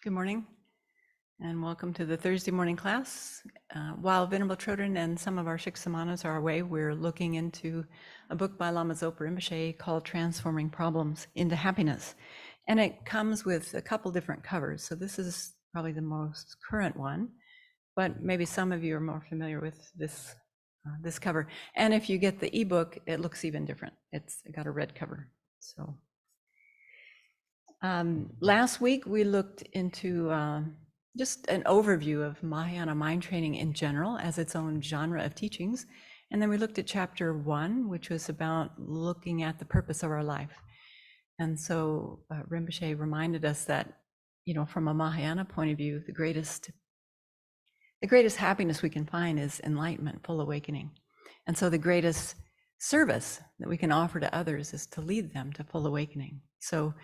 Good morning, and welcome to the Thursday morning class. While Venerable Chodron and some of our Shiksamanas are away, we're looking into a book by Lama Zopa Rinpoche called Transforming Problems into Happiness. And it comes with a couple different covers. So this is probably the most current one, but maybe some of you are more familiar with this cover. And if you get the ebook, it looks even different. It's got a red cover. So last week we looked into just an overview of Mahayana mind training in general as its own genre of teachings. And then we looked at chapter 1, which was about looking at the purpose of our life. And so Rinpoche reminded us that, from a Mahayana point of view, the greatest happiness we can find is enlightenment, full awakening. And so the greatest service that we can offer to others is to lead them to full awakening. So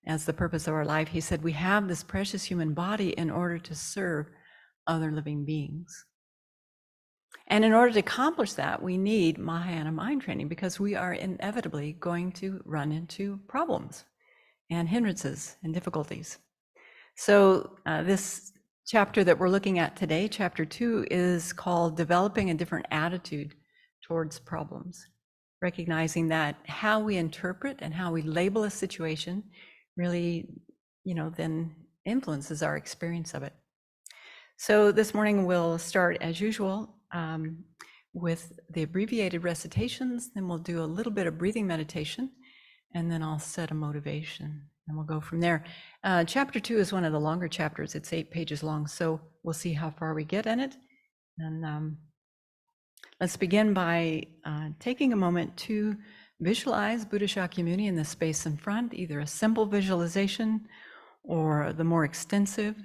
as the purpose of our life, he said, we have this precious human body in order to serve other living beings. And in order to accomplish that, we need Mahayana mind training because we are inevitably going to run into problems and hindrances and difficulties. So this chapter that we're looking at today, chapter 2, is called Developing a Different Attitude Towards Problems, recognizing that how we interpret and how we label a situation really, then influences our experience of it. So this morning we'll start as usual with the abbreviated recitations, then we'll do a little bit of breathing meditation, and then I'll set a motivation, and we'll go from there. Chapter 2 is one of the longer chapters. It's 8 pages long, so we'll see how far we get in it. And let's begin by taking a moment to visualize Buddha Shakyamuni in the space in front, either a simple visualization or the more extensive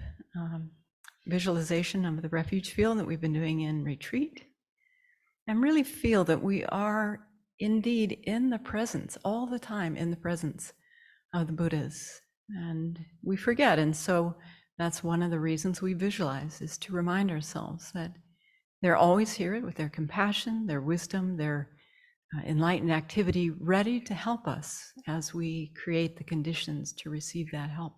visualization of the refuge field that we've been doing in retreat. And really feel that we are indeed in the presence, all the time in the presence of the Buddhas. And we forget, and so that's one of the reasons we visualize, is to remind ourselves that they're always here with their compassion, their wisdom, their enlightened activity, ready to help us as we create the conditions to receive that help.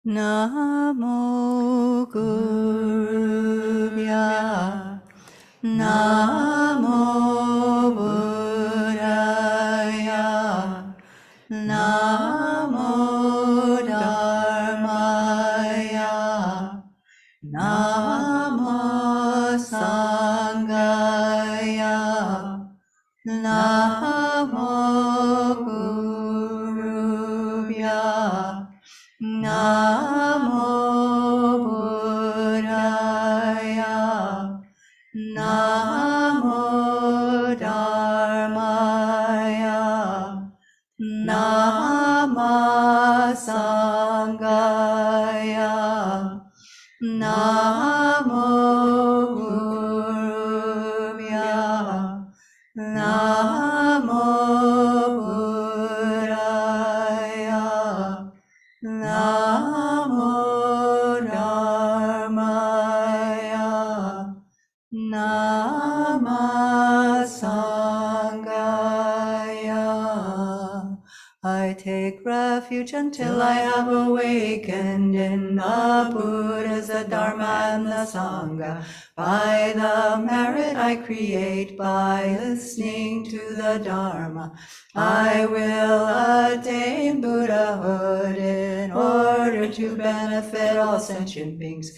Namo Gurubhya, Namo Buddhaya, Namo Dharmaya, Namo Sanghaya, Namo Gurubhya, Namo Buddhaya, Namo Dharmaya, Namo Sanghaya, Namo Gurubhya, Namo Buddhaya, Namo Dharmaya, Namo Sanghaya. I take refuge until I have awakened in the Buddhas, the Dharma, and the Sangha. By the merit I create by listening to the Dharma, I will attain Buddhahood in order to benefit all sentient beings.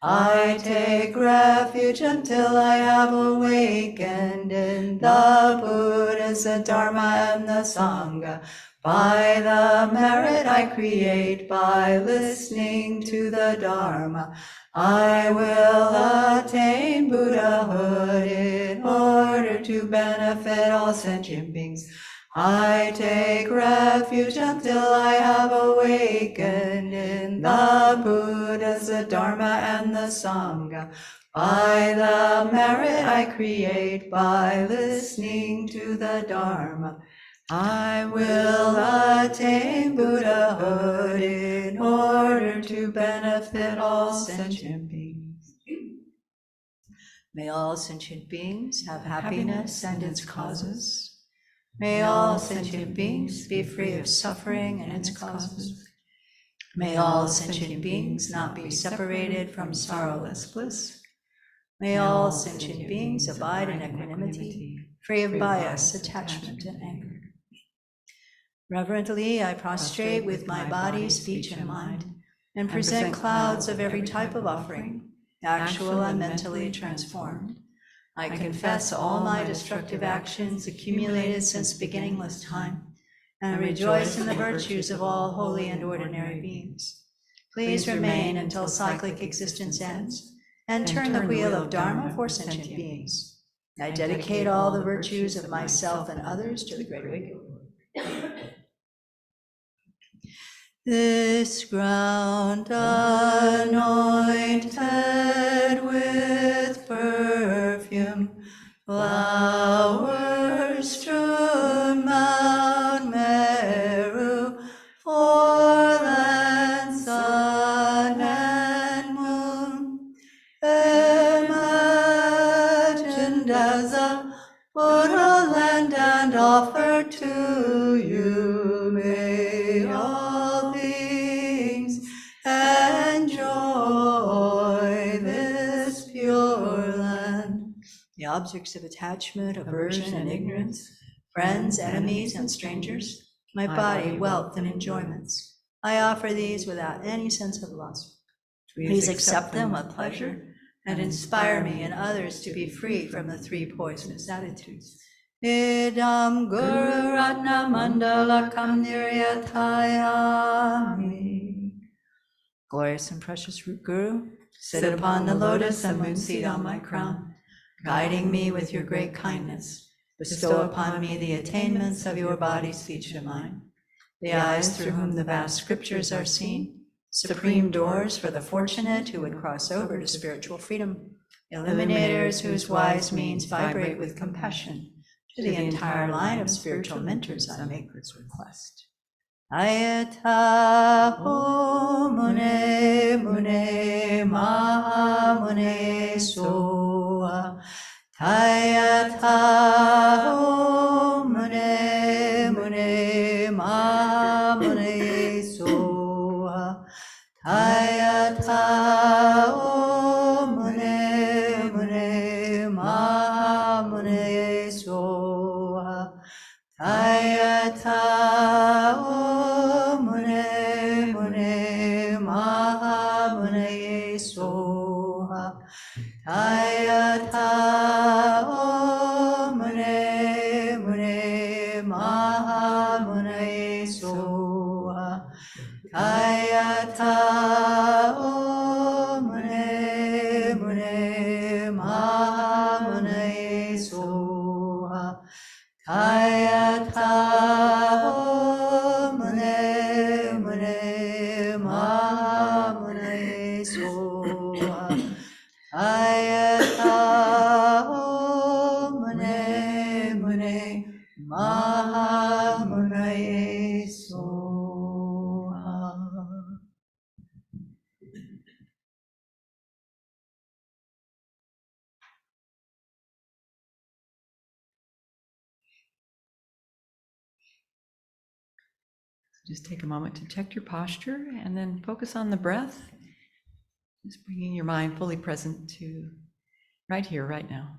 I take refuge until I have awakened in the Buddhas, the Dharma, and the Sangha. By the merit I create by listening to the Dharma, I will attain Buddhahood in order to benefit all sentient beings. I take refuge until I have awakened in the Buddhas, the Dharma, and the Sangha. By the merit I create by listening to the Dharma, I will attain Buddhahood in order to benefit benefit all sentient beings. May all sentient beings have happiness and its causes. May all sentient beings be free of suffering and its causes. May all sentient beings not be separated from sorrowless bliss. May all sentient beings abide in equanimity, free of bias, attachment, and anger. Reverently, I prostrate with my body, speech, and mind, and present clouds of every type of offering, actual and mentally transformed. I confess all my destructive actions accumulated since beginningless time, and rejoice in the virtues of all holy and ordinary beings. Please remain until cyclic existence ends, and turn the wheel of Dharma for sentient beings. I dedicate all the virtues of myself and others to the great awakening. This ground anointed with perfume, flowers strewn Mount Meru, foreland, sun and moon, imagined as a Buddha land and offered to you. May all beings enjoy this pure land. The objects of attachment, aversion, and ignorance, friends, enemies, and strangers, my body, wealth, and enjoyments, I offer these without any sense of loss. Please accept them with pleasure and inspire me and others to be free from the three poisonous attitudes. Idam Guru Ratna Mandalakam Niryatayami. Glorious and precious Guru, sit upon the lotus and moon seat on my crown, guiding me with your great kindness. Bestow upon me the attainments of your body, speech, and mind, the eyes through whom the vast scriptures are seen, supreme doors for the fortunate who would cross over to spiritual freedom, illuminators whose wise means vibrate with compassion. To the entire line of spiritual mentors, I make this request. Ayata Mune Mune Maha Mune Soa. Ayata Mune Mune Maha Mune Soa. Ayata Mune Mune Maha Mune Soa. Ayata Mune Mune Maha Mune Soha. Ayata Mune Mune Maha Mune Soha. Ayata Mune Mune Maha Mune Soha. Ayata Mune Mune Maha Mune Soha. Ayata Mune Mune Maha Mune Soha. Just take a moment to check your posture and then focus on the breath. Just bringing your mind fully present to right here, right now.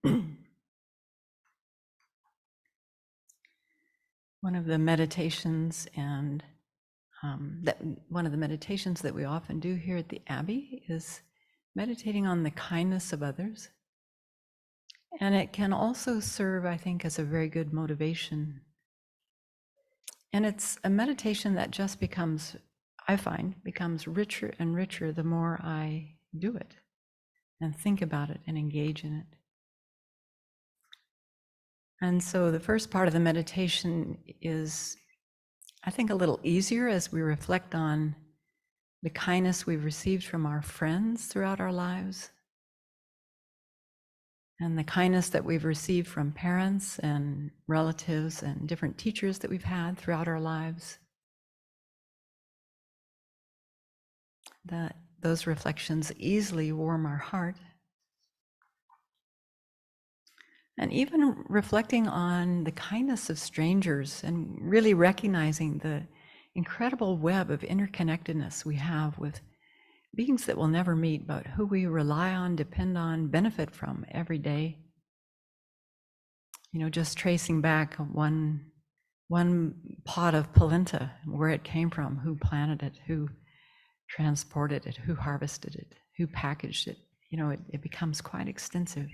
One of the meditations and one of the meditations that we often do here at the Abbey is meditating on the kindness of others. And it can also serve, I think, as a very good motivation. And it's a meditation that just becomes, I find, becomes richer and richer the more I do it and think about it and engage in it. And so the first part of the meditation is, I think, a little easier as we reflect on the kindness we've received from our friends throughout our lives, and the kindness that we've received from parents and relatives and different teachers that we've had throughout our lives. That those reflections easily warm our heart. And even reflecting on the kindness of strangers and really recognizing the incredible web of interconnectedness we have with beings that we'll never meet, but who we rely on, depend on, benefit from every day. You know, just tracing back one pot of polenta, where it came from, who planted it, who transported it, who harvested it, who packaged it. You know, it becomes quite extensive.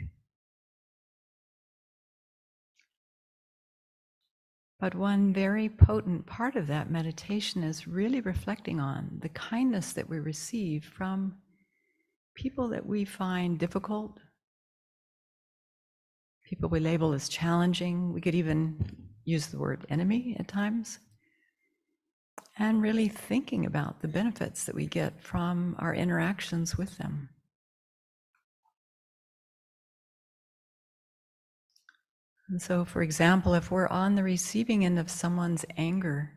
But one very potent part of that meditation is really reflecting on the kindness that we receive from people that we find difficult, people we label as challenging. We could even use the word enemy at times. And really thinking about the benefits that we get from our interactions with them. And so, for example, if we're on the receiving end of someone's anger,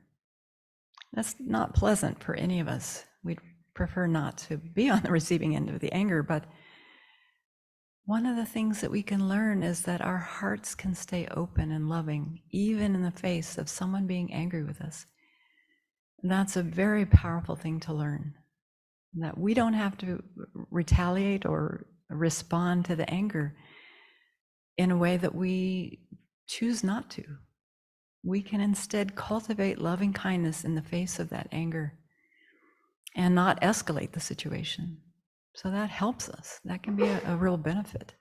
that's not pleasant for any of us. We'd prefer not to be on the receiving end of the anger, but one of the things that we can learn is that our hearts can stay open and loving, even in the face of someone being angry with us. And that's a very powerful thing to learn, that we don't have to retaliate or respond to the anger in a way that we choose not to. We can instead cultivate loving kindness in the face of that anger and not escalate the situation. So that helps us. That can be a real benefit.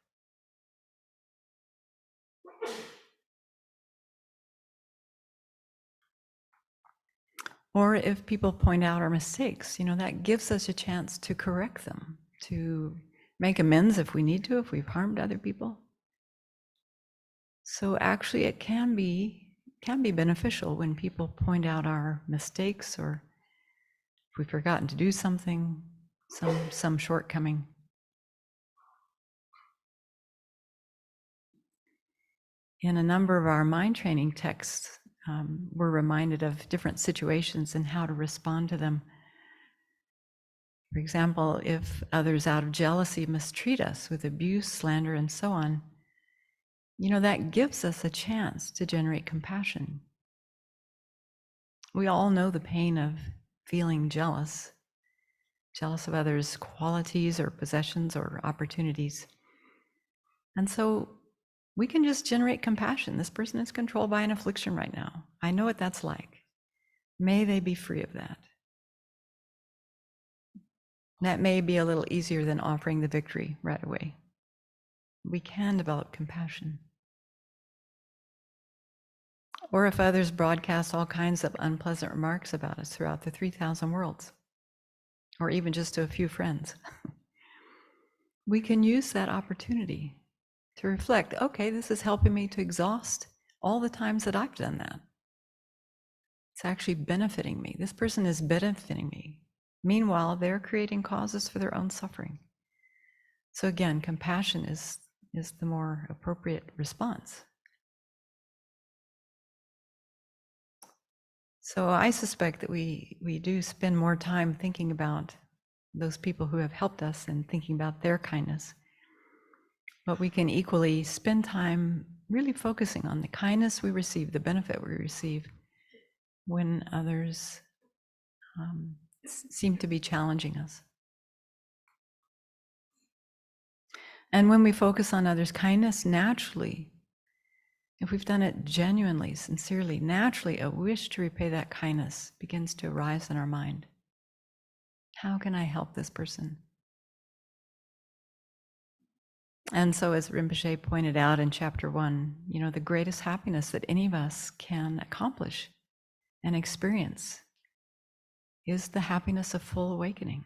Or if people point out our mistakes, you know, that gives us a chance to correct them, to make amends if we need to, if we've harmed other people. So actually it can be beneficial when people point out our mistakes, or if we've forgotten to do something, some shortcoming. In a number of our mind training texts, we're reminded of different situations and how to respond to them. For example, if others out of jealousy mistreat us with abuse, slander, and so on, you know, that gives us a chance to generate compassion. We all know the pain of feeling jealous of others' qualities or possessions or opportunities. And so we can just generate compassion. This person is controlled by an affliction right now. I know what that's like. May they be free of that. That may be a little easier than offering the victory right away. We can develop compassion. Or if others broadcast all kinds of unpleasant remarks about us throughout the 3,000 worlds, or even just to a few friends, we can use that opportunity to reflect, okay, this is helping me to exhaust all the times that I've done that. It's actually benefiting me. This person is benefiting me. Meanwhile, they're creating causes for their own suffering. So again, compassion is the more appropriate response. So I suspect that we do spend more time thinking about those people who have helped us and thinking about their kindness. But we can equally spend time really focusing on the kindness we receive, the benefit we receive when others seem to be challenging us. And when we focus on others' kindness, naturally, if we've done it genuinely, sincerely, naturally, a wish to repay that kindness begins to arise in our mind. How can I help this person? And so, as Rinpoche pointed out in chapter 1, the greatest happiness that any of us can accomplish and experience is the happiness of full awakening.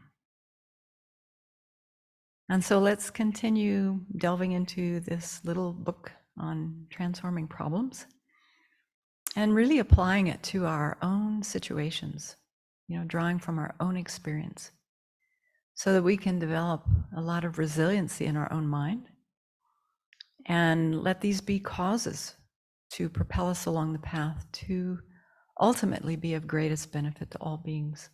And so let's continue delving into this little book on transforming problems and really applying it to our own situations, drawing from our own experience so that we can develop a lot of resiliency in our own mind and let these be causes to propel us along the path to ultimately be of greatest benefit to all beings.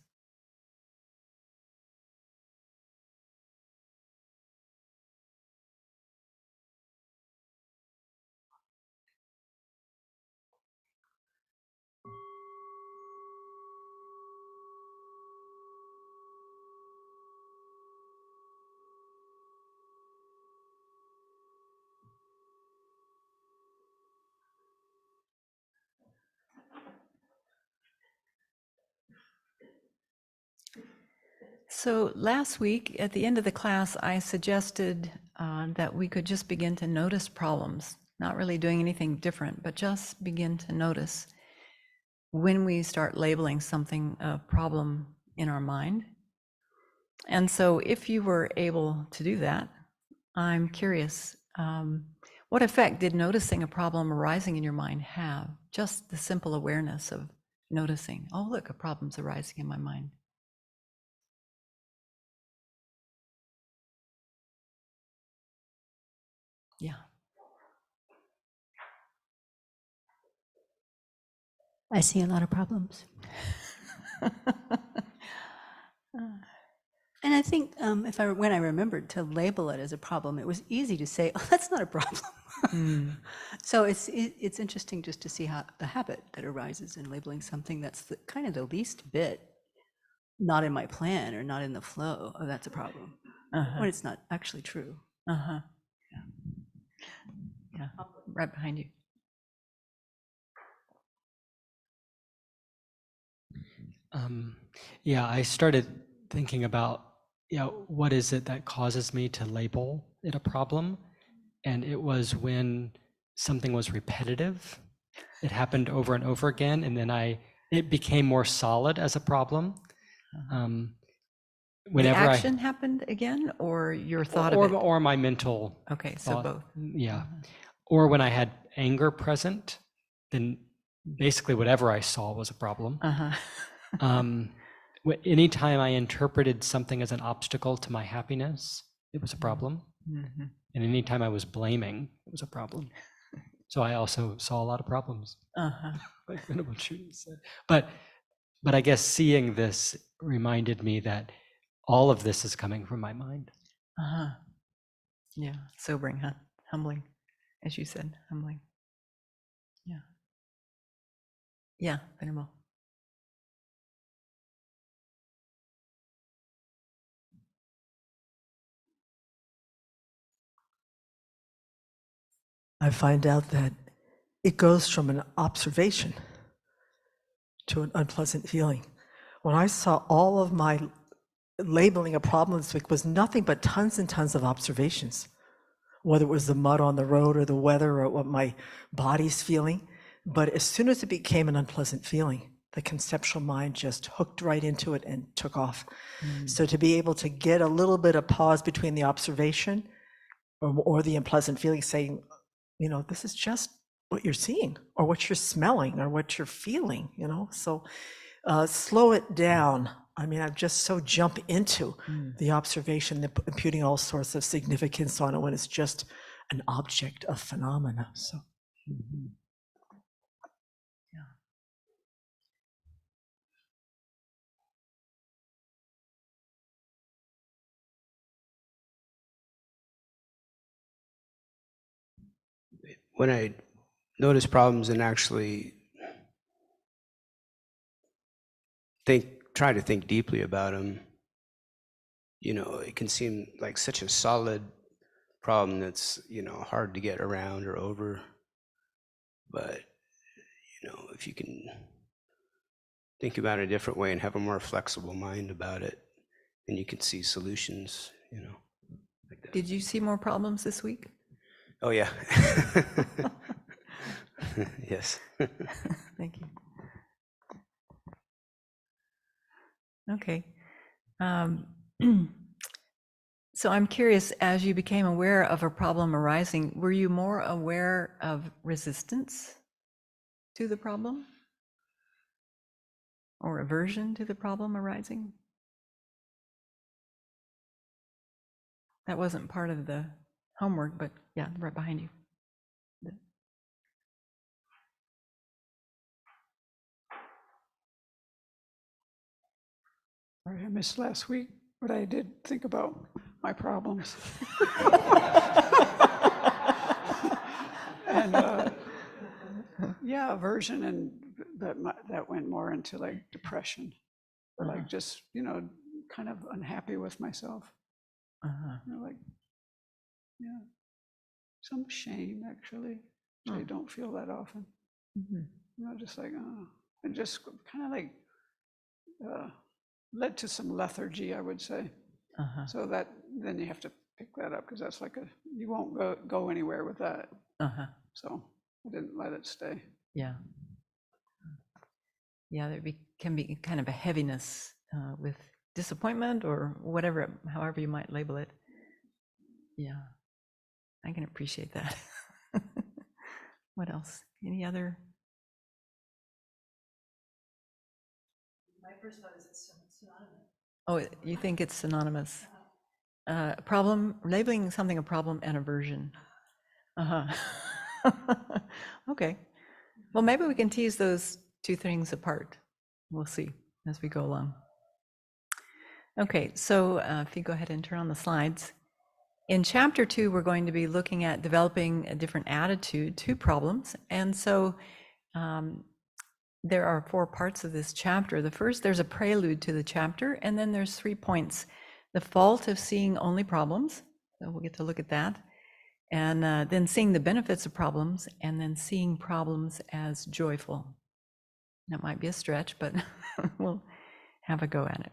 So last week, at the end of the class, I suggested that we could just begin to notice problems, not really doing anything different, but just begin to notice when we start labeling something a problem in our mind. And so if you were able to do that, I'm curious, what effect did noticing a problem arising in your mind have? Just the simple awareness of noticing, oh, look, a problem's arising in my mind. Yeah. I see a lot of problems. And I think when I remembered to label it as a problem, it was easy to say, oh, that's not a problem. So it's interesting just to see how the habit that arises in labeling something that's kind of the least bit not in my plan or not in the flow, oh, that's a problem, when it's not actually true. Yeah, right behind you. Yeah, I started thinking about, what is it that causes me to label it a problem? And it was when something was repetitive. It happened over and over again, and then it became more solid as a problem. Whenever the action happened again, or your thought of it? Or my mental Okay, thought. so both. Yeah. Or when I had anger present, then basically whatever I saw was a problem. Anytime I interpreted something as an obstacle to my happiness, it was a problem. And anytime I was blaming, it was a problem. So I also saw a lot of problems. Like Venerable Shuddha said. But I guess seeing this reminded me that all of this is coming from my mind. Yeah, sobering, huh? Humbling, as you said, humbling. Yeah. Yeah, Venerable. I find out that it goes from an observation to an unpleasant feeling. When I saw all of my labeling of problems this week was nothing but tons and tons of observations, whether it was the mud on the road or the weather or what my body's feeling. But as soon as it became an unpleasant feeling, the conceptual mind just hooked right into it and took off. So to be able to get a little bit of pause between the observation or the unpleasant feeling, saying, this is just what you're seeing or what you're smelling or what you're feeling, so slow it down. I mean, I just so jump into the observation, imputing all sorts of significance on it when it's just an object of phenomena. So when I notice problems and actually try to think deeply about them, it can seem like such a solid problem that's, hard to get around or over. But, if you can think about it a different way and have a more flexible mind about it, then you can see solutions, like that. Did you see more problems this week? Oh, yeah. Yes. Thank you. Okay. So I'm curious, as you became aware of a problem arising, were you more aware of resistance to the problem? Or aversion to the problem arising? That wasn't part of the homework, but yeah, right behind you. Sorry, I missed last week, but I did think about my problems. And yeah, aversion, and that went more into like depression, like just, kind of unhappy with myself. Like, yeah, some shame actually, which I don't feel that often. Just like, and just kind of like led to some lethargy, I would say. So that then you have to pick that up, because that's like you won't go anywhere with that. So I didn't let it stay. Yeah. Yeah, there can be kind of a heaviness with disappointment or whatever, however you might label it. Yeah, I can appreciate that. What else? Any other? My first thought is it's synonymous. Oh, you think it's synonymous? Problem, labeling something a problem and aversion. Okay. Well, maybe we can tease those two things apart. We'll see as we go along. Okay, so if you go ahead and turn on the slides. In chapter 2, we're going to be looking at developing a different attitude to problems. And so there are 4 parts of this chapter. The first, there's a prelude to the chapter, and then there's 3 points. The fault of seeing only problems, so we'll get to look at that. And then seeing the benefits of problems, and then seeing problems as joyful. That might be a stretch, but we'll have a go at it.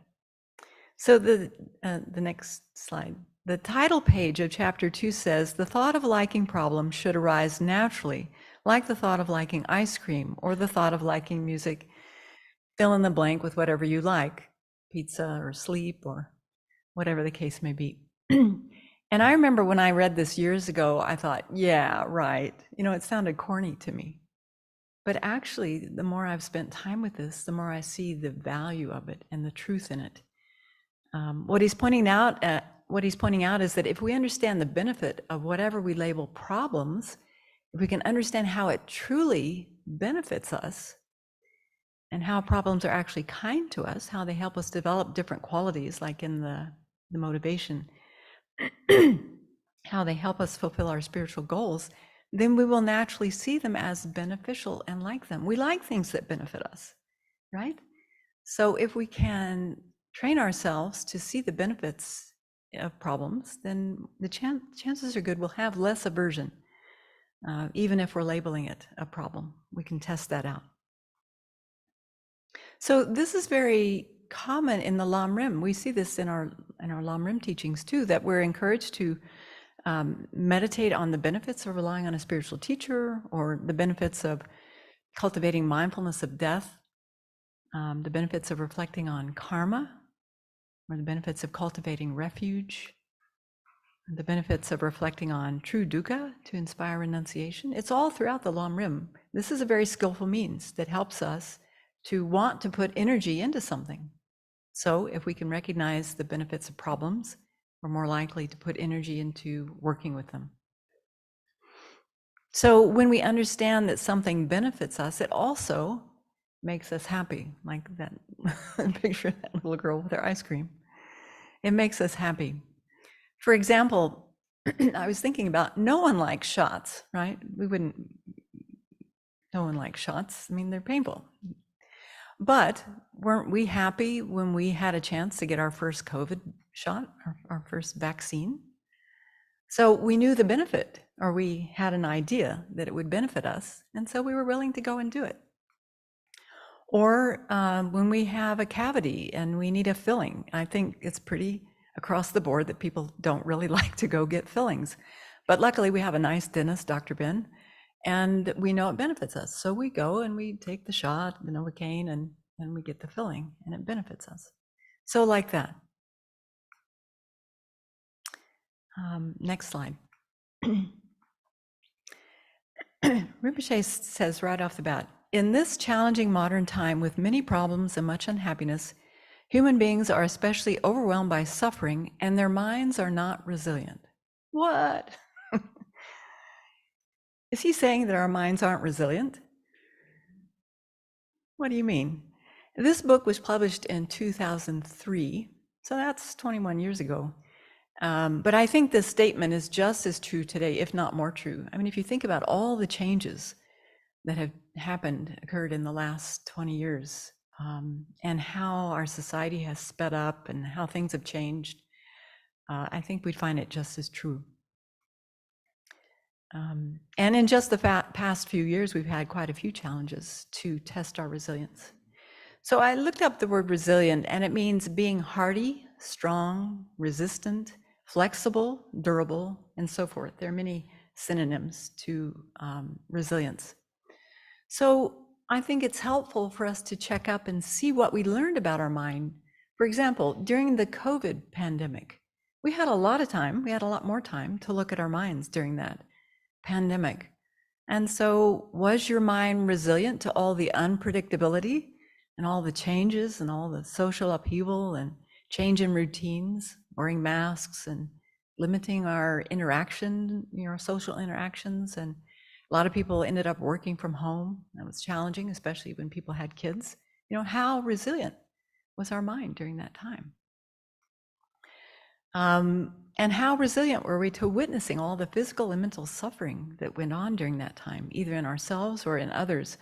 So the next slide. The title page of chapter 2 says, the thought of liking problems should arise naturally, like the thought of liking ice cream or the thought of liking music. Fill in the blank with whatever you like, pizza or sleep or whatever the case may be. And I remember when I read this years ago, I thought, yeah, right. It sounded corny to me. But actually, the more I've spent time with this, the more I see the value of it and the truth in it. What he's pointing out is that if we understand the benefit of whatever we label problems, if we can understand how it truly benefits us and how problems are actually kind to us, how they help us develop different qualities, like in the motivation, how they help us fulfill our spiritual goals, then we will naturally see them as beneficial and like them. We like things that benefit us, right? So if we can train ourselves to see the benefits of problems, then the chances are good we'll have less aversion, even if we're labeling it a problem. We can test that out. So this is very common in the Lam Rim. We see this in our Lam Rim teachings too, that we're encouraged to meditate on the benefits of relying on a spiritual teacher, or the benefits of cultivating mindfulness of death, the benefits of reflecting on karma, or the benefits of cultivating refuge, the benefits of reflecting on true dukkha to inspire renunciation. It's all throughout the Lam Rim. This is a very skillful means that helps us to want to put energy into something. So if we can recognize the benefits of problems, we're more likely to put energy into working with them. So when we understand that something benefits us, it also makes us happy, like that picture of that little girl with her ice cream. It makes us happy. For example, I was thinking about, no one likes shots, right? No one likes shots. I mean, they're painful. But weren't we happy when we had a chance to get our first COVID shot, our first vaccine? So we knew the benefit, or we had an idea that it would benefit us, and so we were willing to go and do it. Or when we have a cavity and we need a filling, I think it's pretty across the board that people don't really like to go get fillings. But luckily we have a nice dentist, Dr. Ben, and we know it benefits us. So we go and we take the shot, the Novocaine, and we get the filling, and it benefits us. So like that. Next slide. Rinpoche says right off the bat, in this challenging modern time with many problems and much unhappiness, human beings are especially overwhelmed by suffering and their minds are not resilient. What? Is he saying that our minds aren't resilient? What do you mean? This book was published in 2003, so that's 21 years ago. But I think this statement is just as true today, if not more true. I mean, if you think about all the changes that have occurred in the last 20 years, and how our society has sped up and how things have changed, I think we'd find it just as true. And in just the past few years, we've had quite a few challenges to test our resilience. So I looked up the word resilient, and it means being hardy, strong, resistant, flexible, durable, and so forth. There are many synonyms to resilience. So I think it's helpful for us to check up and see what we learned about our mind. For example, during the COVID pandemic, we had a lot of time, we had a lot more time to look at our minds during that pandemic. And so was your mind resilient to all the unpredictability and all the changes and all the social upheaval and change in routines, wearing masks and limiting our interaction, social interactions? And a lot of people ended up working from home. That was challenging, especially when people had kids. How resilient was our mind during that time? And how resilient were we to witnessing all the physical and mental suffering that went on during that time, either in ourselves or in others?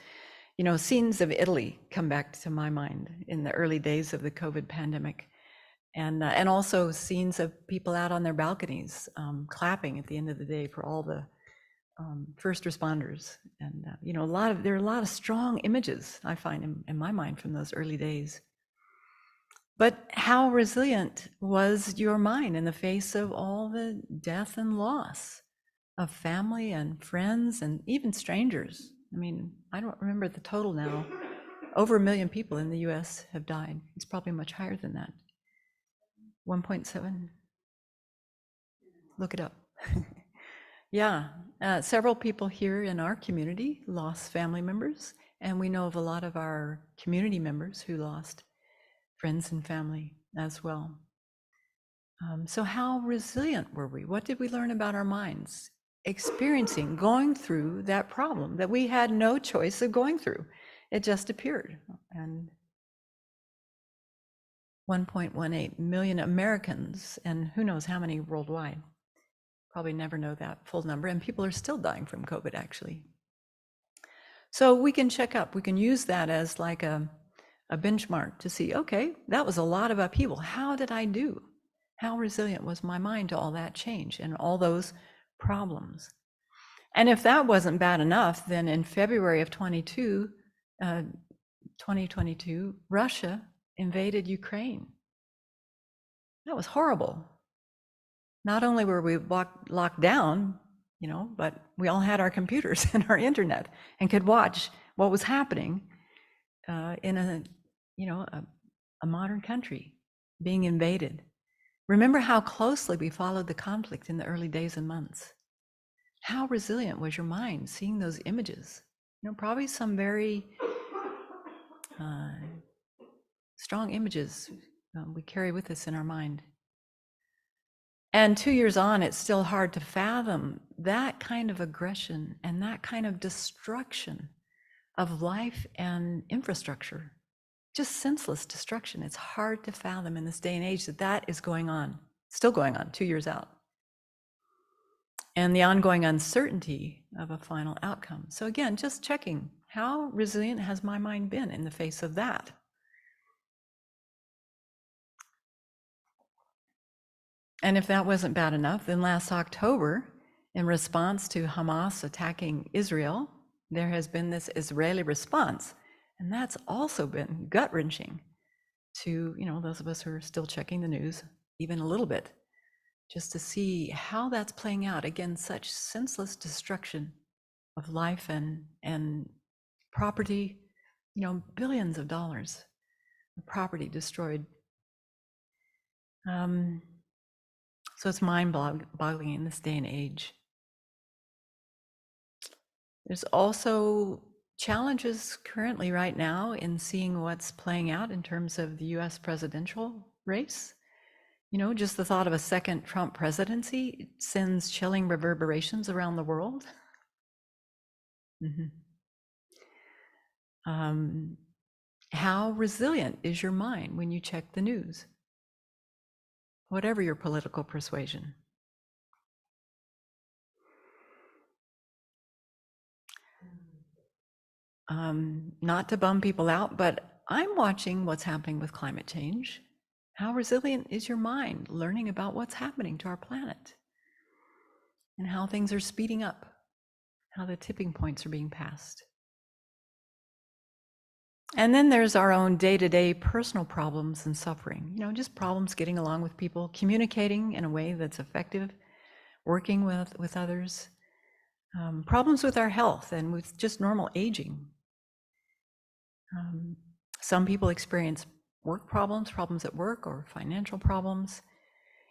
Scenes of Italy come back to my mind in the early days of the COVID pandemic. And also scenes of people out on their balconies clapping at the end of the day for all the first responders. And there are a lot of strong images I find in my mind from those early days. But how resilient was your mind in the face of all the death and loss of family and friends and even strangers? I mean, I don't remember the total now. Over 1 million people in the US have died. It's probably much higher than that. 1.7? Look it up. Yeah, several people here in our community lost family members, and we know of a lot of our community members who lost friends and family as well. So how resilient were we? What did we learn about our minds? Going through that problem that we had no choice of going through. It just appeared. And 1.18 million Americans, and who knows how many worldwide. Probably never know that full number, and people are still dying from COVID, actually. So we can check up. We can use that as like a benchmark to see, okay, that was a lot of upheaval. How did I do? How resilient was my mind to all that change and all those problems? And if that wasn't bad enough, then in February of 2022, Russia invaded Ukraine. That was horrible. Not only were we locked down, but we all had our computers and our internet and could watch what was happening in a modern country being invaded. Remember how closely we followed the conflict in the early days and months. How resilient was your mind seeing those images? Probably some very strong images we carry with us in our mind. And 2 years on, it's still hard to fathom that kind of aggression and that kind of destruction of life and infrastructure. Just senseless destruction. It's hard to fathom in this day and age that is going on, still going on 2 years out. And the ongoing uncertainty of a final outcome. So again, just checking, how resilient has my mind been in the face of that? And if that wasn't bad enough, then last October, in response to Hamas attacking Israel, there has been this Israeli response. And that's also been gut-wrenching to, those of us who are still checking the news, even a little bit, just to see how that's playing out. Again, such senseless destruction of life and property, billions of dollars of property destroyed. So it's mind-boggling in this day and age. There's also challenges currently right now in seeing what's playing out in terms of the US presidential race. Just the thought of a second Trump presidency sends chilling reverberations around the world. How resilient is your mind when you check the news? Whatever your political persuasion. Not to bum people out, but I'm watching what's happening with climate change. How resilient is your mind learning about what's happening to our planet and how things are speeding up, how the tipping points are being passed? And then there's our own day-to-day personal problems and suffering, just problems getting along with people, communicating in a way that's effective, working with others, problems with our health and with just normal aging. Some people experience work problems at work or financial problems.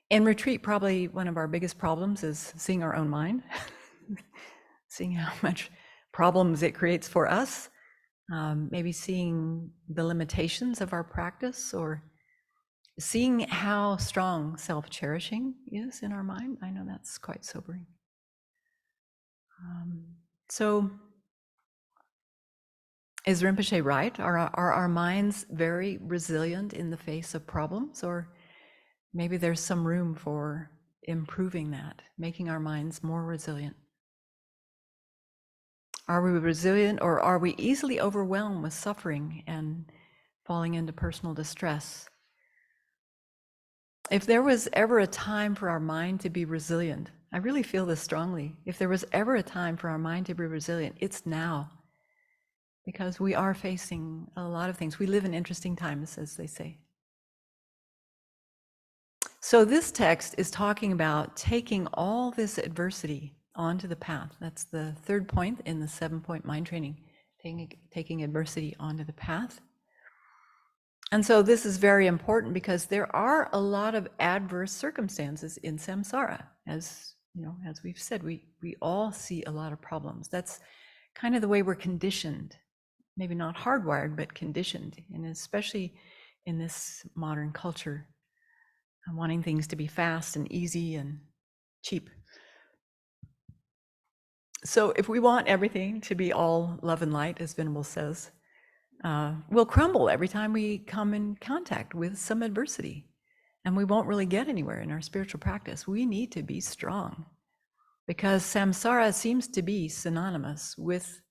In retreat, probably one of our biggest problems is seeing our own mind, seeing how much problems it creates for us, maybe seeing the limitations of our practice or seeing how strong self-cherishing is in our mind. I know that's quite sobering. So is Rinpoche right? Are our minds very resilient in the face of problems? Or maybe there's some room for improving that, making our minds more resilient? Are we resilient, or are we easily overwhelmed with suffering and falling into personal distress? If there was ever a time for our mind to be resilient, I really feel this strongly. If there was ever a time for our mind to be resilient, it's now. Because we are facing a lot of things. We live in interesting times, as they say. So this text is talking about taking all this adversity onto the path. That's the third point in the 7-point mind training, taking adversity onto the path. And so this is very important because there are a lot of adverse circumstances in samsara. As we've said, we all see a lot of problems. That's kind of the way we're conditioned. Maybe not hardwired, but conditioned, and especially in this modern culture, wanting things to be fast and easy and cheap. So if we want everything to be all love and light, as Venerable says, we'll crumble every time we come in contact with some adversity, and we won't really get anywhere in our spiritual practice. We need to be strong, because samsara seems to be synonymous with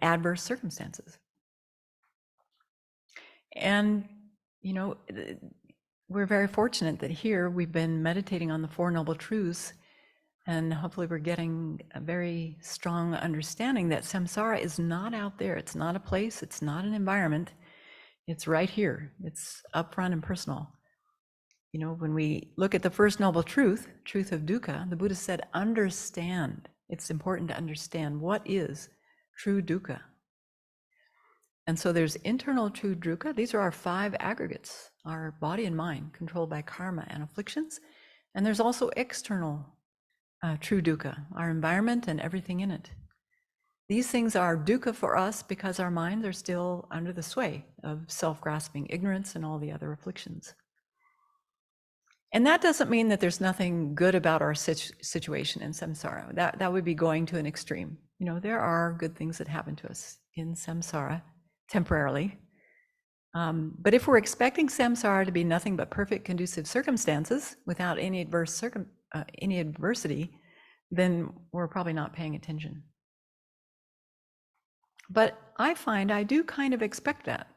adverse circumstances. And, we're very fortunate that here we've been meditating on the Four Noble Truths, and hopefully we're getting a very strong understanding that samsara is not out there. It's not a place, it's not an environment. It's right here. It's upfront and personal. When we look at the first noble truth of dukkha, the Buddha said, understand. It's important to understand what is true dukkha. And so there's internal true dukkha. These are our 5 aggregates, our body and mind, controlled by karma and afflictions. And there's also external true dukkha, our environment and everything in it. These things are dukkha for us because our minds are still under the sway of self-grasping ignorance and all the other afflictions. And that doesn't mean that there's nothing good about our situation in samsara. That would be going to an extreme. There are good things that happen to us in samsara temporarily. But if we're expecting samsara to be nothing but perfect, conducive circumstances without any adversity, then we're probably not paying attention. But I find I do kind of expect that.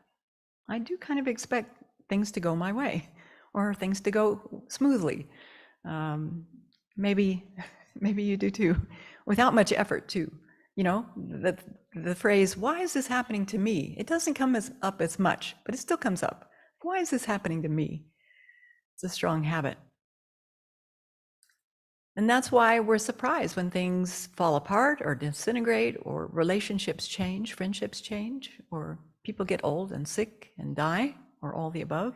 I do kind of expect things to go my way, or things to go smoothly. Maybe you do too, without much effort too. You know, the phrase, why is this happening to me? It doesn't come up as much, but it still comes up. Why is this happening to me? It's a strong habit. And that's why we're surprised when things fall apart or disintegrate, or relationships change, friendships change, or people get old and sick and die, or all the above.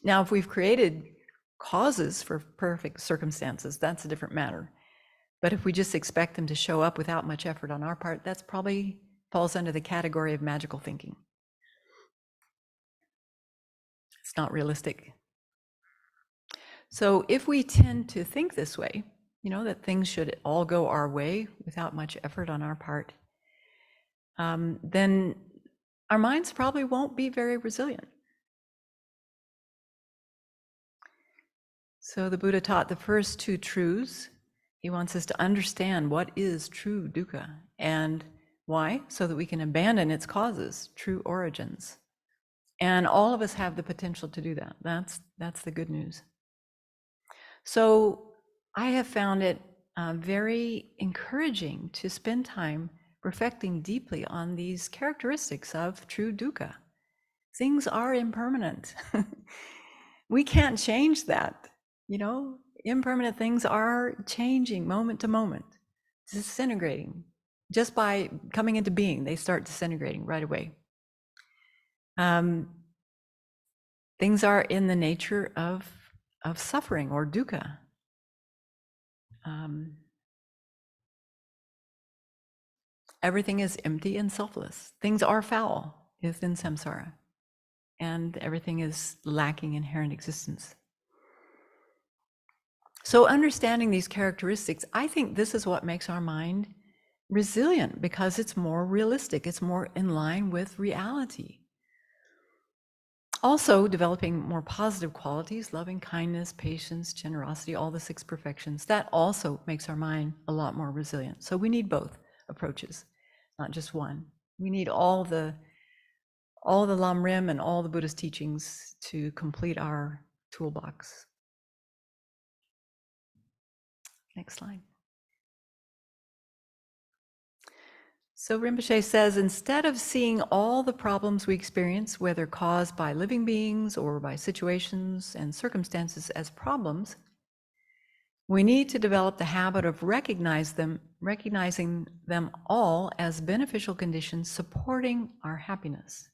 Now, if we've created causes for perfect circumstances, that's a different matter. But if we just expect them to show up without much effort on our part, that's probably falls under the category of magical thinking. It's not realistic. So if we tend to think this way, you know, that things should all go our way without much effort on our part, then our minds probably won't be very resilient. So the Buddha taught the first two truths. He wants us to understand what is true dukkha and why, so that we can abandon its causes, true origins. And all of us have the potential to do that. That's the good news. So I have found it very encouraging to spend time reflecting deeply on these characteristics of true dukkha. Things are impermanent. We can't change that. You know, impermanent things are changing moment to moment, disintegrating. Just by coming into being, they start disintegrating right away. Things are in the nature of suffering, or dukkha. Everything is empty and selfless. Things are foul within samsara, and everything is lacking inherent existence. So understanding these characteristics, I think this is what makes our mind resilient, because it's more realistic, it's more in line with reality. Also, developing more positive qualities, loving kindness, patience, generosity, all the 6 perfections, that also makes our mind a lot more resilient. So we need both approaches, not just one. We need all the Lam Rim and all the Buddhist teachings to complete our toolbox. Next slide. So Rinpoche says, instead of seeing all the problems we experience, whether caused by living beings or by situations and circumstances, as problems, we need to develop the habit of recognizing them all as beneficial conditions supporting our happiness.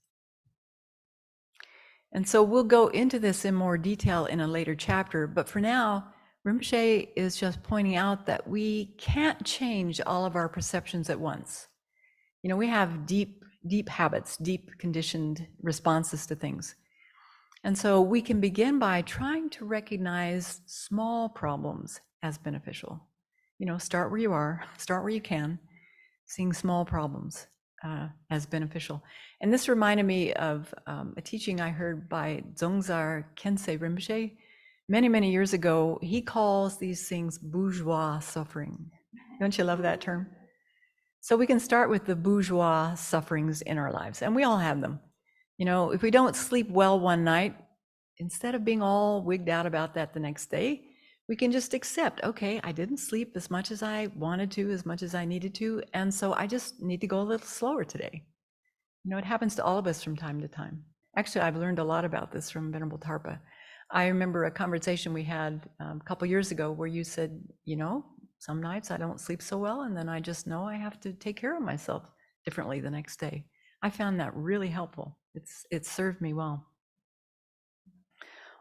And so we'll go into this in more detail in a later chapter, but for now, Rinpoche is just pointing out that we can't change all of our perceptions at once. You know, we have deep habits, deep conditioned responses to things. And so we can begin by trying to recognize small problems as beneficial. You know, start where you are, start where you can, seeing small problems as beneficial. And this reminded me of a teaching I heard by Dzongzar Khyentse Rinpoche many, many years ago. He calls these things bourgeois suffering. Don't you love that term? So we can start with the bourgeois sufferings in our lives, and we all have them. You know, if we don't sleep well one night, instead of being all wigged out about that the next day, we can just accept, okay, I didn't sleep as much as I wanted to, as much as I needed to, and so I just need to go a little slower today. You know, it happens to all of us from time to time. Actually, I've learned a lot about this from Venerable Tarpa. I remember a conversation we had a couple years ago where you said, you know, some nights I don't sleep so well, and then I just know I have to take care of myself differently the next day. I found that really helpful. It's served me well.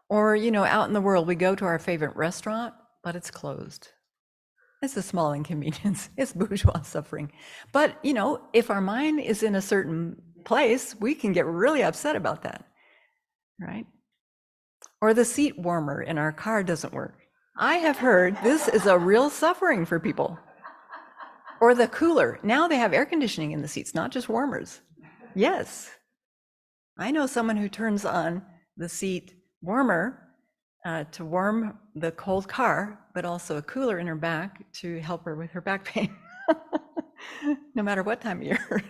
Or, you know, out in the world, we go to our favorite restaurant, but it's closed. It's a small inconvenience. It's bourgeois suffering. But, you know, if our mind is in a certain place, we can get really upset about that, right? Or the seat warmer in our car doesn't work. I have heard this is a real suffering for people. Or the cooler. Now they have air conditioning in the seats, not just warmers. Yes. I know someone who turns on the seat warmer to warm the cold car, but also a cooler in her back to help her with her back pain, no matter what time of year.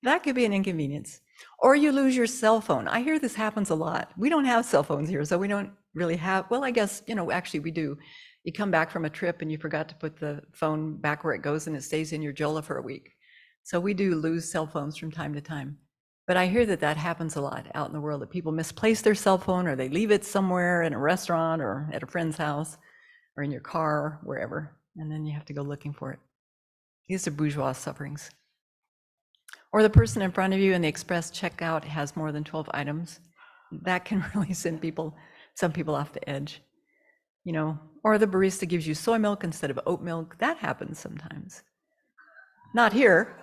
That could be an inconvenience. Or you lose your cell phone. I hear this happens a lot. We don't have cell phones here, so we don't really have, well, I guess, actually we do. You come back from a trip and you forgot to put the phone back where it goes and it stays in your jola for a week. So we do lose cell phones from time to time. But I hear that happens a lot out in the world, that people misplace their cell phone or they leave it somewhere in a restaurant or at a friend's house or in your car, wherever, and then you have to go looking for it. These are bourgeois sufferings. Or the person in front of you in the express checkout has more than 12 items. That can really send some people off the edge. Or the barista gives you soy milk instead of oat milk. That happens sometimes. Not here.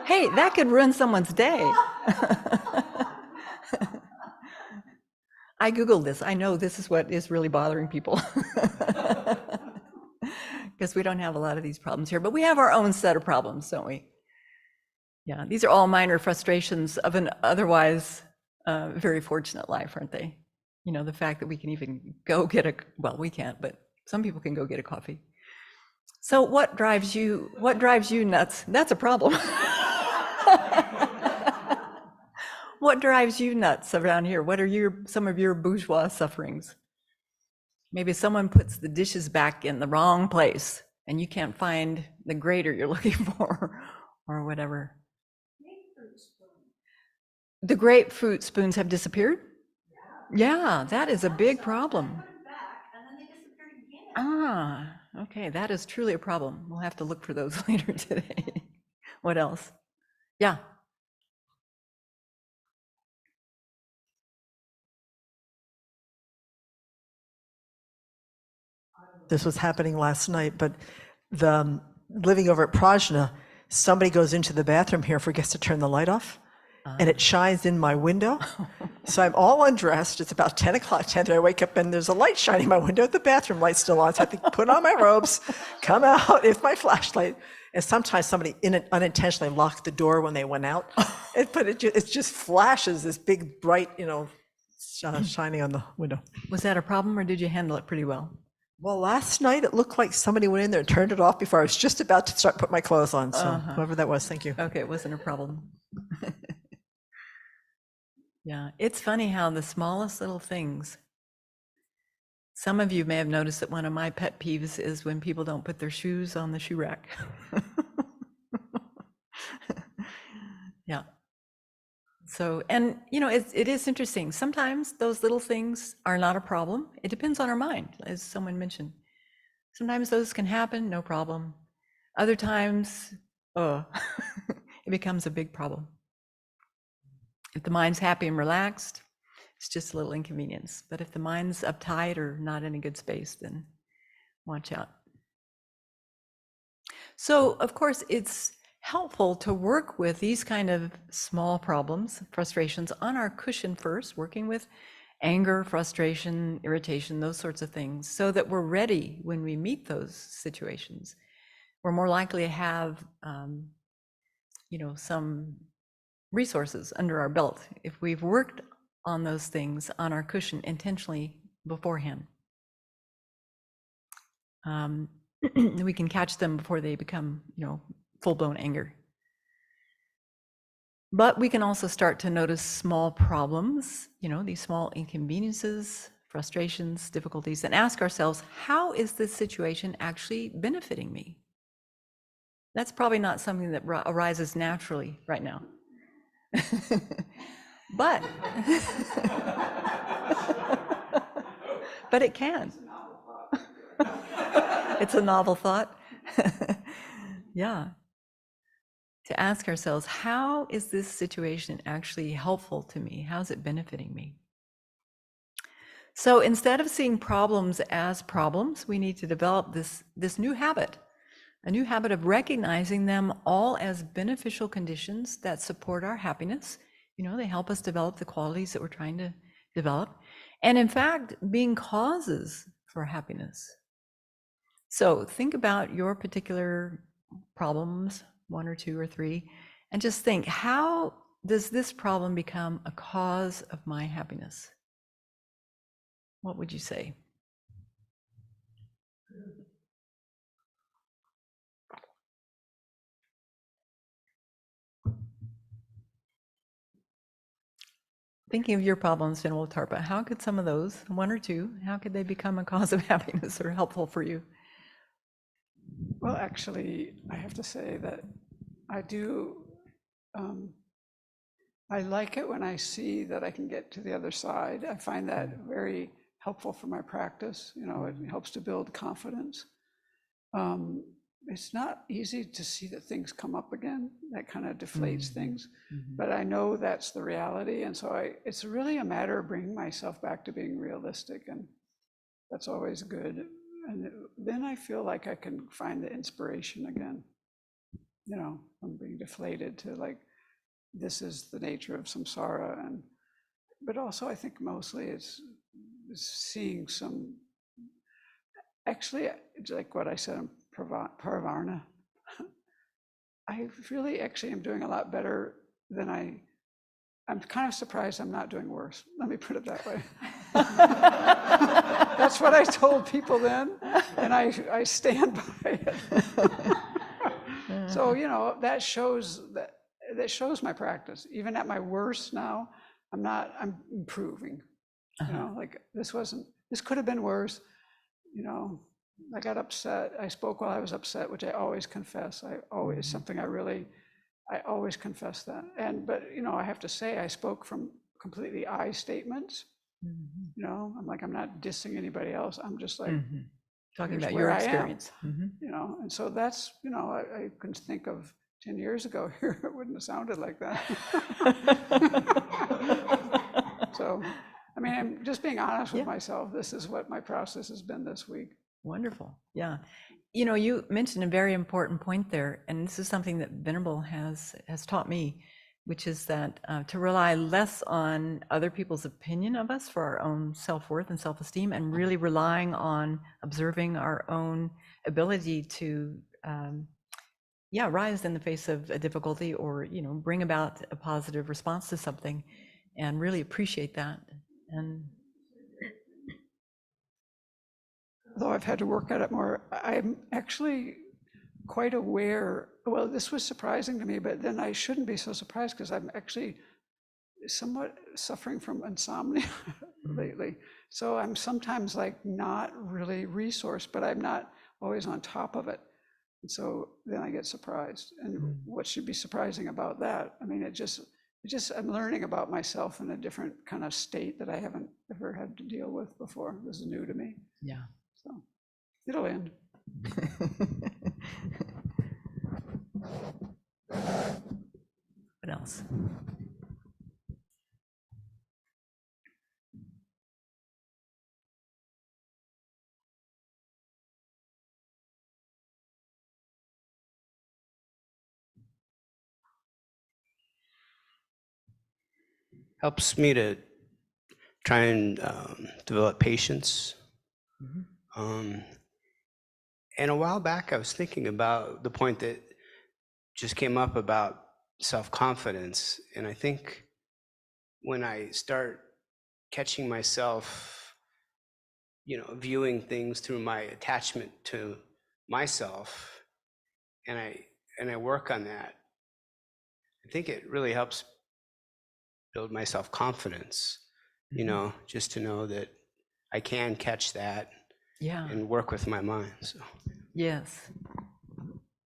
Hey, that could ruin someone's day. I Googled this. I know this is what is really bothering people. Because we don't have a lot of these problems here, but we have our own set of problems, don't we? Yeah, these are all minor frustrations of an otherwise very fortunate life, aren't they? The fact that we can even go get we can't, but some people can go get a coffee. So what drives you nuts? That's a problem. What drives you nuts around here? What are some of your bourgeois sufferings? Maybe someone puts the dishes back in the wrong place and you can't find the grater you're looking for or whatever. The grapefruit spoons have disappeared? Yeah, that is a big problem. Ah, okay, that is truly a problem. We'll have to look for those later today. What else? Yeah. This was happening last night, but living over at Prajna, somebody goes into the bathroom here, forgets to turn the light off, and it shines in my window. So I'm all undressed. It's about 10 o'clock, 10:30. I wake up and there's a light shining in my window. The bathroom light's still on. So I have to put on my robes, come out, it's my flashlight. And sometimes somebody unintentionally locked the door when they went out. But it just flashes this big, bright, shining on the window. Was that a problem or did you handle it pretty well? Well, last night it looked like somebody went in there and turned it off before I was just about to start putting my clothes on. So whoever that was, thank you. Okay, it wasn't a problem. Yeah, it's funny how the smallest little things. Some of you may have noticed that one of my pet peeves is when people don't put their shoes on the shoe rack. Yeah. So, and it is interesting. Sometimes those little things are not a problem. It depends on our mind, as someone mentioned. Sometimes those can happen, no problem. Other times, it becomes a big problem. If the mind's happy and relaxed, it's just a little inconvenience. But if the mind's uptight or not in a good space, then watch out. So, of course, it's helpful to work with these kind of small problems, frustrations, on our cushion first, working with anger, frustration, irritation, those sorts of things, so that we're ready when we meet those situations. We're more likely to have, some resources under our belt if we've worked on those things on our cushion intentionally beforehand. We can catch them before they become, full-blown anger. But we can also start to notice small problems, these small inconveniences, frustrations, difficulties, and ask ourselves, how is this situation actually benefiting me? That's probably not something that arises naturally right now. But it can. It's a novel thought. Yeah. To ask ourselves, how is this situation actually helpful to me? How's it benefiting me? So instead of seeing problems as problems, we need to develop this new habit, a new habit of recognizing them all as beneficial conditions that support our happiness. They help us develop the qualities that we're trying to develop. And in fact, being causes for happiness. So think about your particular problems, 1 or 2 or 3, and just think, how does this problem become a cause of my happiness? What would you say? Thinking of your problems, Venerable Tarpa, how could some of those, one or two, how could they become a cause of happiness or helpful for you? Well, actually, I have to say that I do, I like it when I see that I can get to the other side. I find that very helpful for my practice. You know, it helps to build confidence. It's not easy to see that things come up again. That kind of deflates things, but I know that's the reality. And so it's really a matter of bringing myself back to being realistic, and that's always good. And then I feel like I can find the inspiration again, you know, from being deflated to like, this is the nature of samsara. And, but also I think mostly it's seeing some, actually, it's like what I said in Paravarna, I really actually am doing a lot better than I'm kind of surprised I'm not doing worse. Let me put it that way. That's what I told people then, and I stand by it. So, you know, that shows my practice. Even at my worst now, I'm improving. You know, like this could have been worse. You know, I got upset. I spoke while I was upset, which I always confess. Something I always confess that. But, you know, I have to say, I spoke from completely I statements. You know, I'm not dissing anybody else. I'm just like talking here's about where your I am, experience. you know, and so that's, you know, I can think of 10 years ago here, it wouldn't have sounded like that. So, I mean, I'm just being honest with myself. This is what my process has been this week. Wonderful. Yeah. You know, you mentioned a very important point there, and this is something that Venerable has taught me, which is that to rely less on other people's opinion of us for our own self-worth and self-esteem, and really relying on observing our own ability to, rise in the face of a difficulty, or, you know, bring about a positive response to something, and really appreciate that. And though I've had to work at it more, I'm actually quite aware. Well, this was surprising to me, but then I shouldn't be so surprised because I'm actually somewhat suffering from insomnia lately. So I'm sometimes like not really resourced, but I'm not always on top of it. And so then I get surprised. And what should be surprising about that? I mean, I'm learning about myself in a different kind of state that I haven't ever had to deal with before. This is new to me. yeah. So it'll end. What else? Helps me to try and develop patience. And a while back, I was thinking about the point that just came up about self-confidence. And I think when I start catching myself, you know, viewing things through my attachment to myself, and I work on that, I think it really helps build my self-confidence, you know, just to know that I can catch that and work with my mind. So Yes.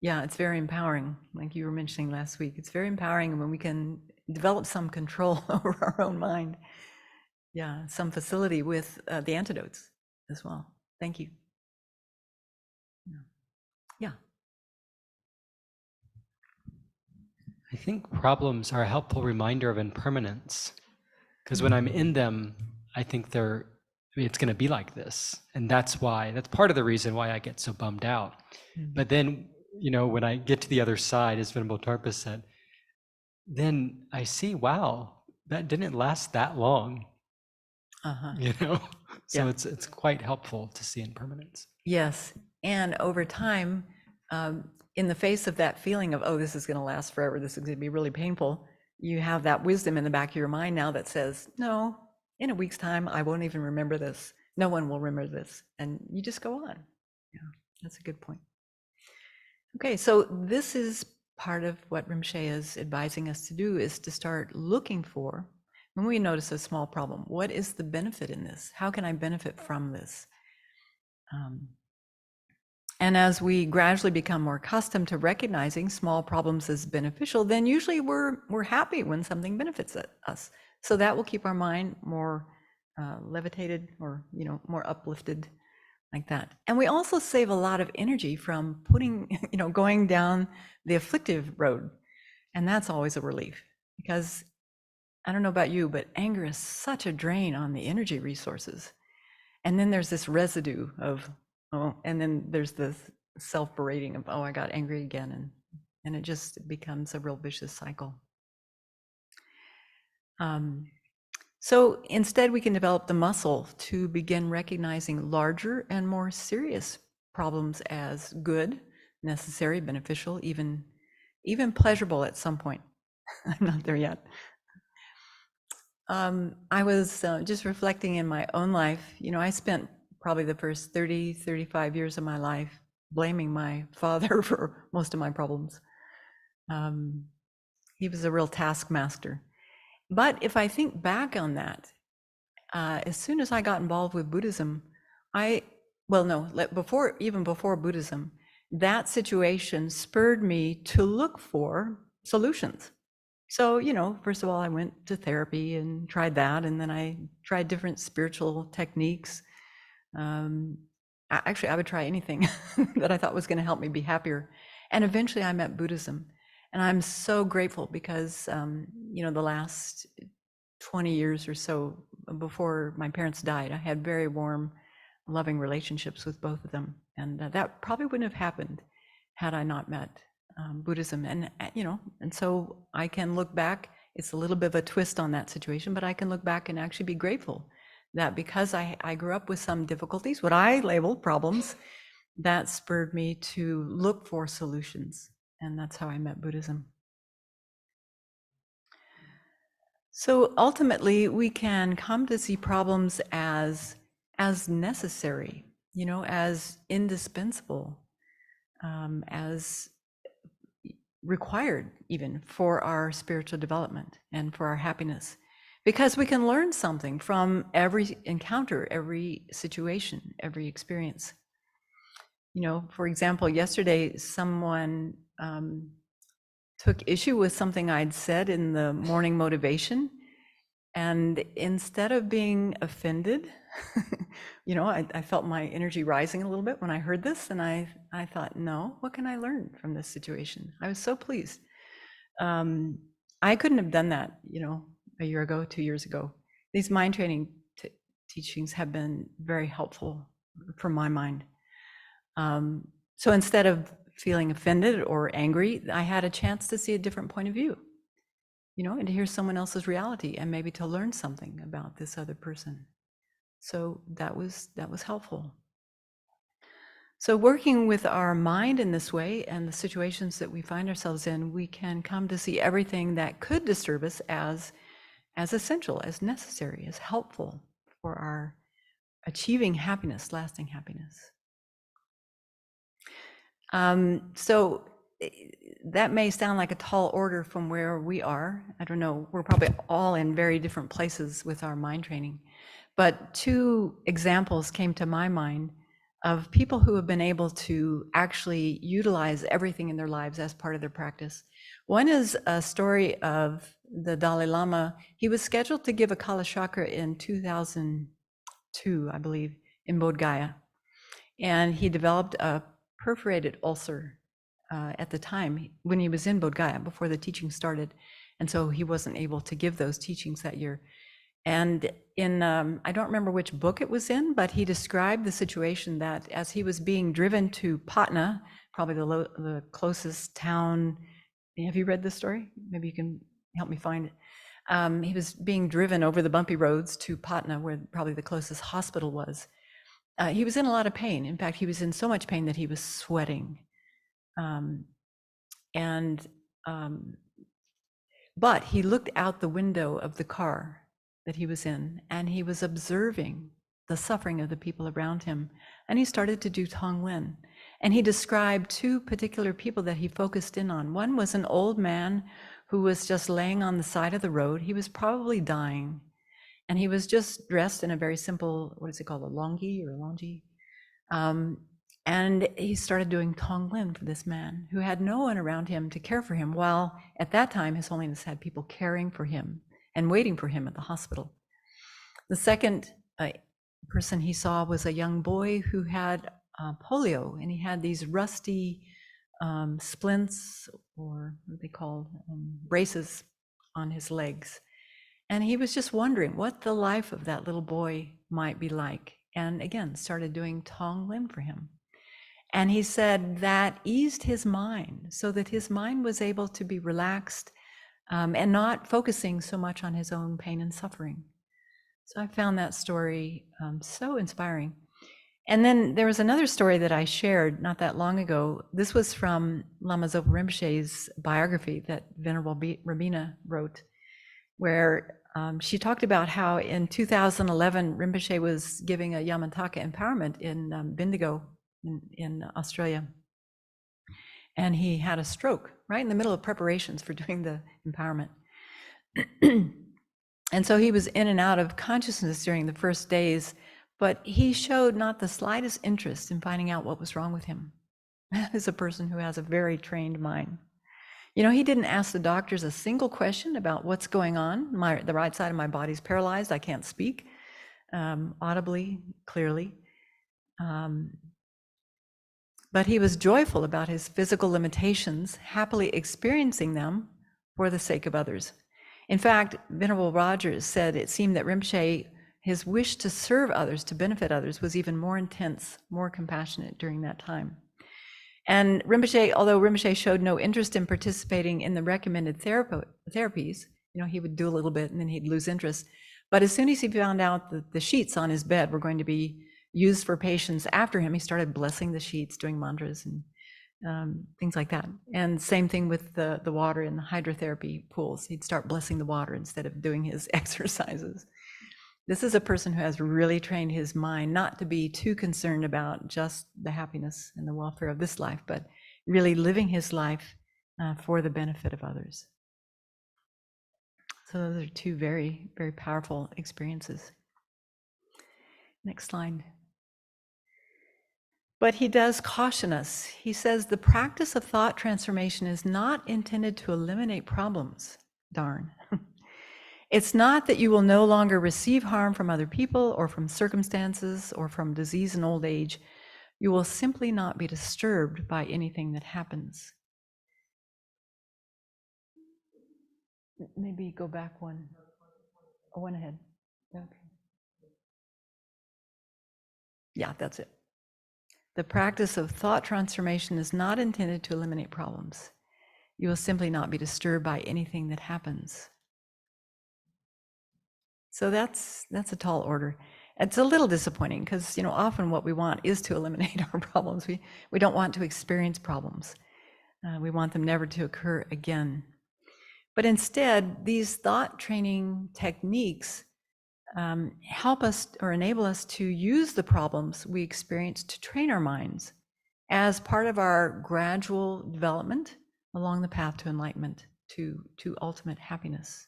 Yeah, it's very empowering. Like you were mentioning last week, it's very empowering when we can develop some control over our own mind. Yeah, some facility with the antidotes as well. Thank you. Yeah. I think problems are a helpful reminder of impermanence, because when I'm in them, I think it's going to be like this. And that's part of the reason why I get so bummed out. But then, you know, when I get to the other side, as Venerable Tarpa said, then I see, wow, that didn't last that long. You know, so it's quite helpful to see impermanence. Yes, and over time, in the face of that feeling of, oh, this is going to last forever, this is going to be really painful, you have that wisdom in the back of your mind now that says, no, in a week's time, I won't even remember this. No one will remember this. And you just go on. Yeah, that's a good point. Okay, so this is part of what Rinpoche is advising us to do, is to start looking for When we notice a small problem, what is the benefit in this? How can I benefit from this? And as we gradually become more accustomed to recognizing small problems as beneficial, then usually we're happy when something benefits us. So that will keep our mind more levitated, or more uplifted, like that. And we also save a lot of energy from going down the afflictive road, and that's always a relief, because I don't know about you, but anger is such a drain on the energy resources. And then there's this residue of, and then there's the self-berating of, I got angry again. And it just becomes a real vicious cycle. So instead, we can develop the muscle to begin recognizing larger and more serious problems as good, necessary, beneficial, even pleasurable at some point. I'm not there yet. I was just reflecting in my own life. I spent probably the first 30, 35 years of my life blaming my father for most of my problems. He was a real taskmaster. But if I think back on that, as soon as I got involved with Buddhism, before Buddhism, that situation spurred me to look for solutions. So, first of all, I went to therapy and tried that, and then I tried different spiritual techniques. Actually, I would try anything that I thought was going to help me be happier. And eventually I met Buddhism. And I'm so grateful because, the last 20 years or so before my parents died, I had very warm, loving relationships with both of them. And that probably wouldn't have happened had I not met Buddhism. And, and so I can look back, it's a little bit of a twist on that situation, but I can look back and actually be grateful that because I grew up with some difficulties, what I labeled problems, that spurred me to look for solutions. And that's how I met Buddhism. So ultimately, we can come to see problems as necessary, as indispensable, as required even for our spiritual development and for our happiness, because we can learn something from every encounter, every situation, every experience. For example, yesterday someone took issue with something I'd said in the morning motivation, and instead of being offended, I felt my energy rising a little bit when I heard this, and I thought, no, what can I learn from this situation? I was so pleased. I couldn't have done that, a year ago, 2 years ago. These mind training teachings have been very helpful for my mind. So instead of feeling offended or angry, I had a chance to see a different point of view, and to hear someone else's reality and maybe to learn something about this other person. So that was helpful. So working with our mind in this way and the situations that we find ourselves in, we can come to see everything that could disturb us as essential, as necessary, as helpful for our achieving happiness, lasting happiness. So that may sound like a tall order from where we are. I don't know, we're probably all in very different places with our mind training. But two examples came to my mind of people who have been able to actually utilize everything in their lives as part of their practice. One is a story of the Dalai Lama. He was scheduled to give a Kala Chakra in 2002, I believe, in Bodh Gaya. And he developed a perforated ulcer at the time when he was in Bodh Gaya before the teaching started. And so he wasn't able to give those teachings that year. And in, I don't remember which book it was in, but he described the situation that as he was being driven to Patna, probably the closest town. Have you read this story? Maybe you can help me find it. He was being driven over the bumpy roads to Patna, where probably the closest hospital was. He was in a lot of pain. In fact, he was in so much pain that he was sweating. But he looked out the window of the car that he was in, and he was observing the suffering of the people around him. And he started to do Tonglen. And he described two particular people that he focused in on. One was an old man who was just laying on the side of the road. He was probably dying, and he was just dressed in a very simple, what is it called, a longi or longi? And he started doing Tonglen for this man who had no one around him to care for him, while at that time His Holiness had people caring for him and waiting for him at the hospital. The second person he saw was a young boy who had polio, and he had these rusty splints, or what they call braces, on his legs. And he was just wondering what the life of that little boy might be like. And again, started doing Tonglen for him. And he said that eased his mind, so that his mind was able to be relaxed and not focusing so much on his own pain and suffering. So I found that story so inspiring. And then there was another story that I shared not that long ago. This was from Lama Zopa Rinpoche's biography that Venerable Rabina wrote, where she talked about how in 2011, Rinpoche was giving a Yamataka empowerment in Bendigo in Australia. And he had a stroke right in the middle of preparations for doing the empowerment. And so he was in and out of consciousness during the first days, but he showed not the slightest interest in finding out what was wrong with him. That is a person who has a very trained mind. You know, he didn't ask the doctors a single question about what's going on. The right side of my body's paralyzed. I can't speak audibly, clearly. But he was joyful about his physical limitations, happily experiencing them for the sake of others. In fact, Venerable Rogers said it seemed that Rinpoche, his wish to serve others, to benefit others, was even more intense, more compassionate during that time. And Rinpoche, although Rinpoche showed no interest in participating in the recommended therapies, you know, he would do a little bit and then he'd lose interest. But as soon as he found out that the sheets on his bed were going to be used for patients after him, he started blessing the sheets, doing mantras and things like that. And same thing with the water in the hydrotherapy pools. He'd start blessing the water instead of doing his exercises. This is a person who has really trained his mind not to be too concerned about just the happiness and the welfare of this life, but really living his life for the benefit of others. So those are two very, very powerful experiences. Next slide. But he does caution us. He says the practice of thought transformation is not intended to eliminate problems. Darn. It's not that you will no longer receive harm from other people or from circumstances or from disease and old age. You will simply not be disturbed by anything that happens. Maybe go back one. Oh, one ahead. Okay. Yeah, that's it. The practice of thought transformation is not intended to eliminate problems. You will simply not be disturbed by anything that happens. So that's a tall order. It's a little disappointing because, you know, often what we want is to eliminate our problems. We don't want to experience problems. We want them never to occur again. But instead, these thought training techniques help us or enable us to use the problems we experience to train our minds as part of our gradual development along the path to enlightenment, to ultimate happiness.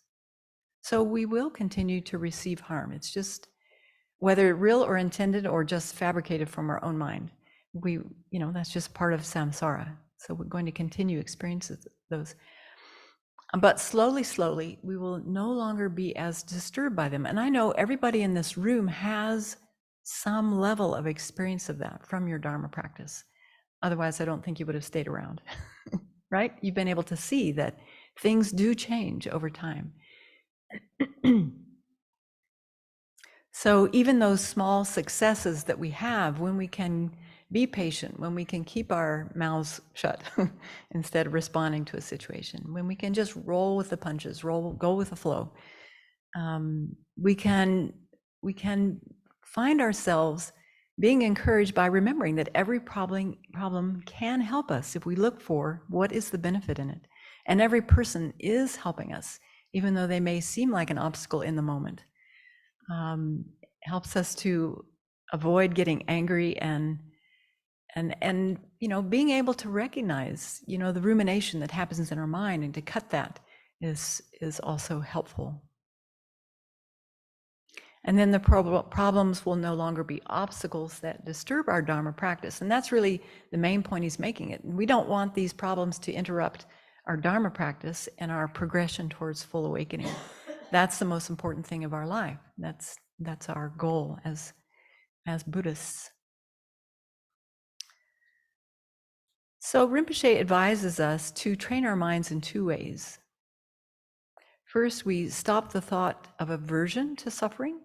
So we will continue to receive harm. It's just whether real or intended or just fabricated from our own mind. That's just part of samsara. So we're going to continue experiences those. But slowly, we will no longer be as disturbed by them. And I know everybody in this room has some level of experience of that from your Dharma practice. Otherwise, I don't think you would have stayed around, right? You've been able to see that things do change over time. So even those small successes that we have, when we can be patient, when we can keep our mouths shut instead of responding to a situation, when we can just roll with the punches, go with the flow, we can find ourselves being encouraged by remembering that every problem can help us if we look for what is the benefit in it. And every person is helping us, even though they may seem like an obstacle in the moment. Helps us to avoid getting angry and being able to recognize, the rumination that happens in our mind and to cut that is also helpful. And then the problems will no longer be obstacles that disturb our Dharma practice. And that's really the main point he's making it. We don't want these problems to interrupt our Dharma practice and our progression towards full awakening. That's the most important thing of our life. That's our goal as Buddhists. So Rinpoche advises us to train our minds in two ways. First, we stop the thought of aversion to suffering,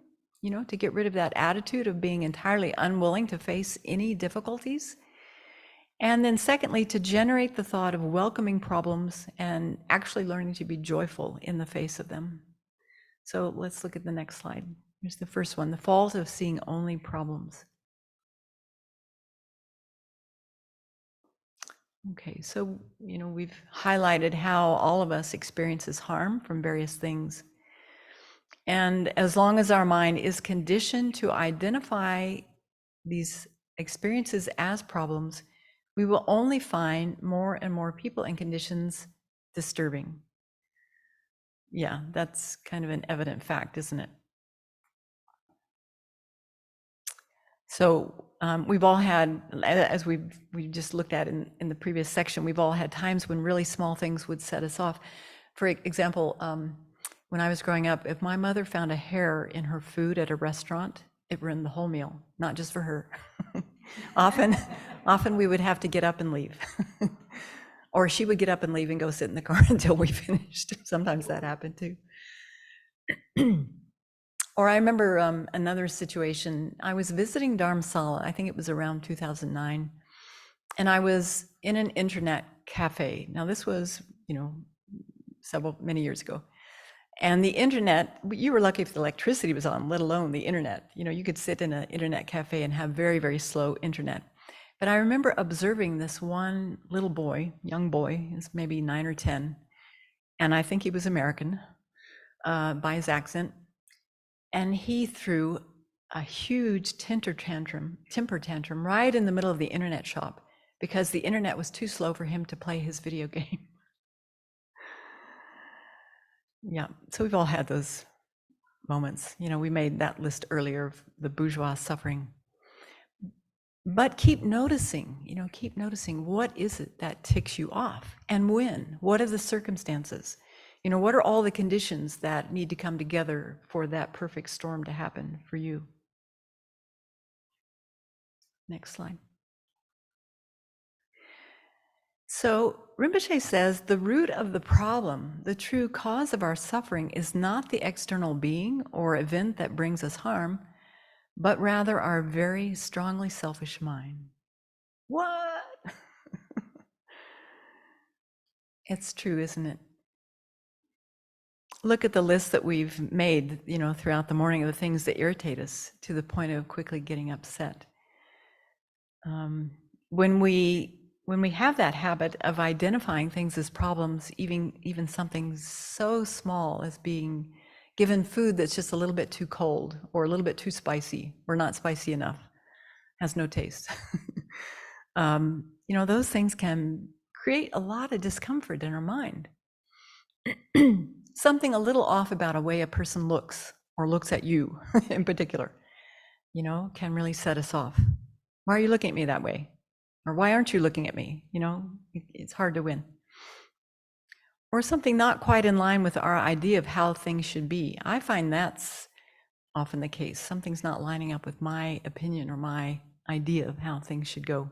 to get rid of that attitude of being entirely unwilling to face any difficulties. And then secondly, to generate the thought of welcoming problems and actually learning to be joyful in the face of them. So let's look at the next slide. Here's the first one, the fault of seeing only problems. Okay, so, we've highlighted how all of us experiences harm from various things. And as long as our mind is conditioned to identify these experiences as problems, we will only find more and more people and conditions disturbing. Yeah, that's kind of an evident fact, isn't it? So we've all had, as we just looked at in the previous section, we've all had times when really small things would set us off. For example, when I was growing up, if my mother found a hair in her food at a restaurant, it ruined the whole meal, not just for her. Often we would have to get up and leave. Or she would get up and leave and go sit in the car until we finished. Sometimes that happened too. Or I remember another situation. I was visiting Dharamsala, I think it was around 2009, and I was in an internet cafe. Now this was, many years ago. And the internet, you were lucky if the electricity was on, let alone the internet. You could sit in an internet cafe and have very, very slow internet. But I remember observing this one little boy, young boy, he's maybe 9 or 10, and I think he was American by his accent. And he threw a huge temper tantrum right in the middle of the internet shop because the internet was too slow for him to play his video game. Yeah, so we've all had those moments. We made that list earlier of the bourgeois suffering. But keep noticing, what is it that ticks you off and when? What are the circumstances? What are all the conditions that need to come together for that perfect storm to happen for you? Next slide. So Rinpoche says the root of the problem, the true cause of our suffering, is not the external being or event that brings us harm, but rather our very strongly selfish mind. What? It's true, isn't it? Look at the list that we've made, throughout the morning of the things that irritate us to the point of quickly getting upset. When we have that habit of identifying things as problems, even something so small as being given food that's just a little bit too cold or a little bit too spicy or not spicy enough, has no taste. Those things can create a lot of discomfort in our mind. Something a little off about a way a person looks or looks at you in particular, can really set us off. Why are you looking at me that way? Or why aren't you looking at me? It's hard to win. Or something not quite in line with our idea of how things should be. I find that's often the case. Something's not lining up with my opinion or my idea of how things should go.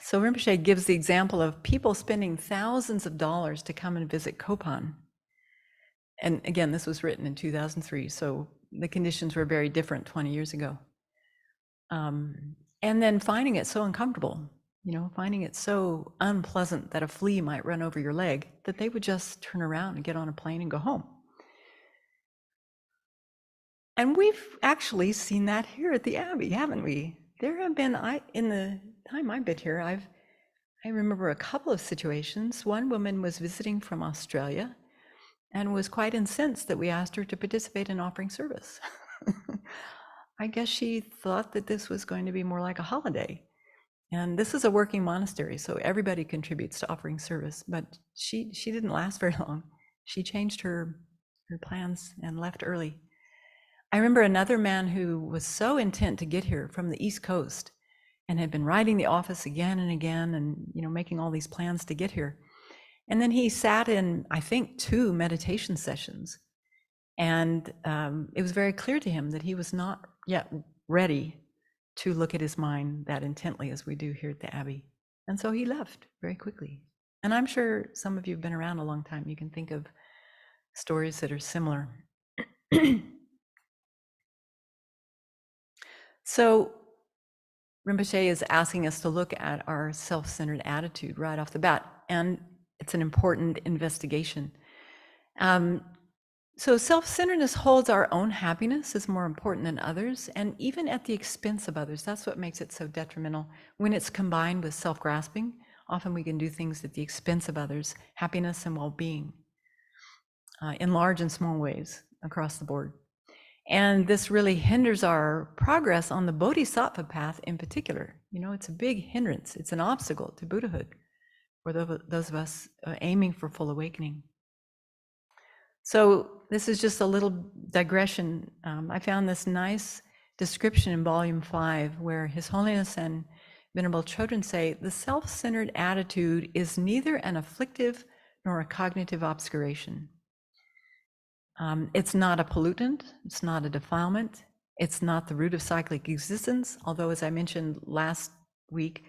So Rinpoche gives the example of people spending thousands of dollars to come and visit Kopan. And again, this was written in 2003, so the conditions were very different 20 years ago. And then finding it so uncomfortable, finding it so unpleasant that a flea might run over your leg, that they would just turn around and get on a plane and go home. And we've actually seen that here at the Abbey, haven't we? There have been, in the time I've been here, I remember a couple of situations. One woman was visiting from Australia and was quite incensed that we asked her to participate in offering service. I guess she thought that this was going to be more like a holiday. And this is a working monastery, so everybody contributes to offering service, but she didn't last very long. She changed her plans and left early. I remember another man who was so intent to get here from the East Coast and had been writing the office again and again and, making all these plans to get here. And then he sat in, I think, 2 meditation sessions. And it was very clear to him that he was not yet ready to look at his mind that intently as we do here at the Abbey. And so he left very quickly. And I'm sure some of you have been around a long time. You can think of stories that are similar. So Rinpoche is asking us to look at our self-centered attitude right off the bat, and it's an important investigation. So self-centeredness holds our own happiness as more important than others, and even at the expense of others. That's what makes it so detrimental. When it's combined with self-grasping, often we can do things at the expense of others' happiness and well-being, in large and small ways across the board. And this really hinders our progress on the bodhisattva path in particular. It's a big hindrance. It's an obstacle to Buddhahood for those of us aiming for full awakening. So this is just a little digression. I found this nice description in Volume 5 where His Holiness and Venerable Chodron say, the self-centered attitude is neither an afflictive nor a cognitive obscuration. It's not a pollutant, it's not a defilement, it's not the root of cyclic existence, although as I mentioned last week,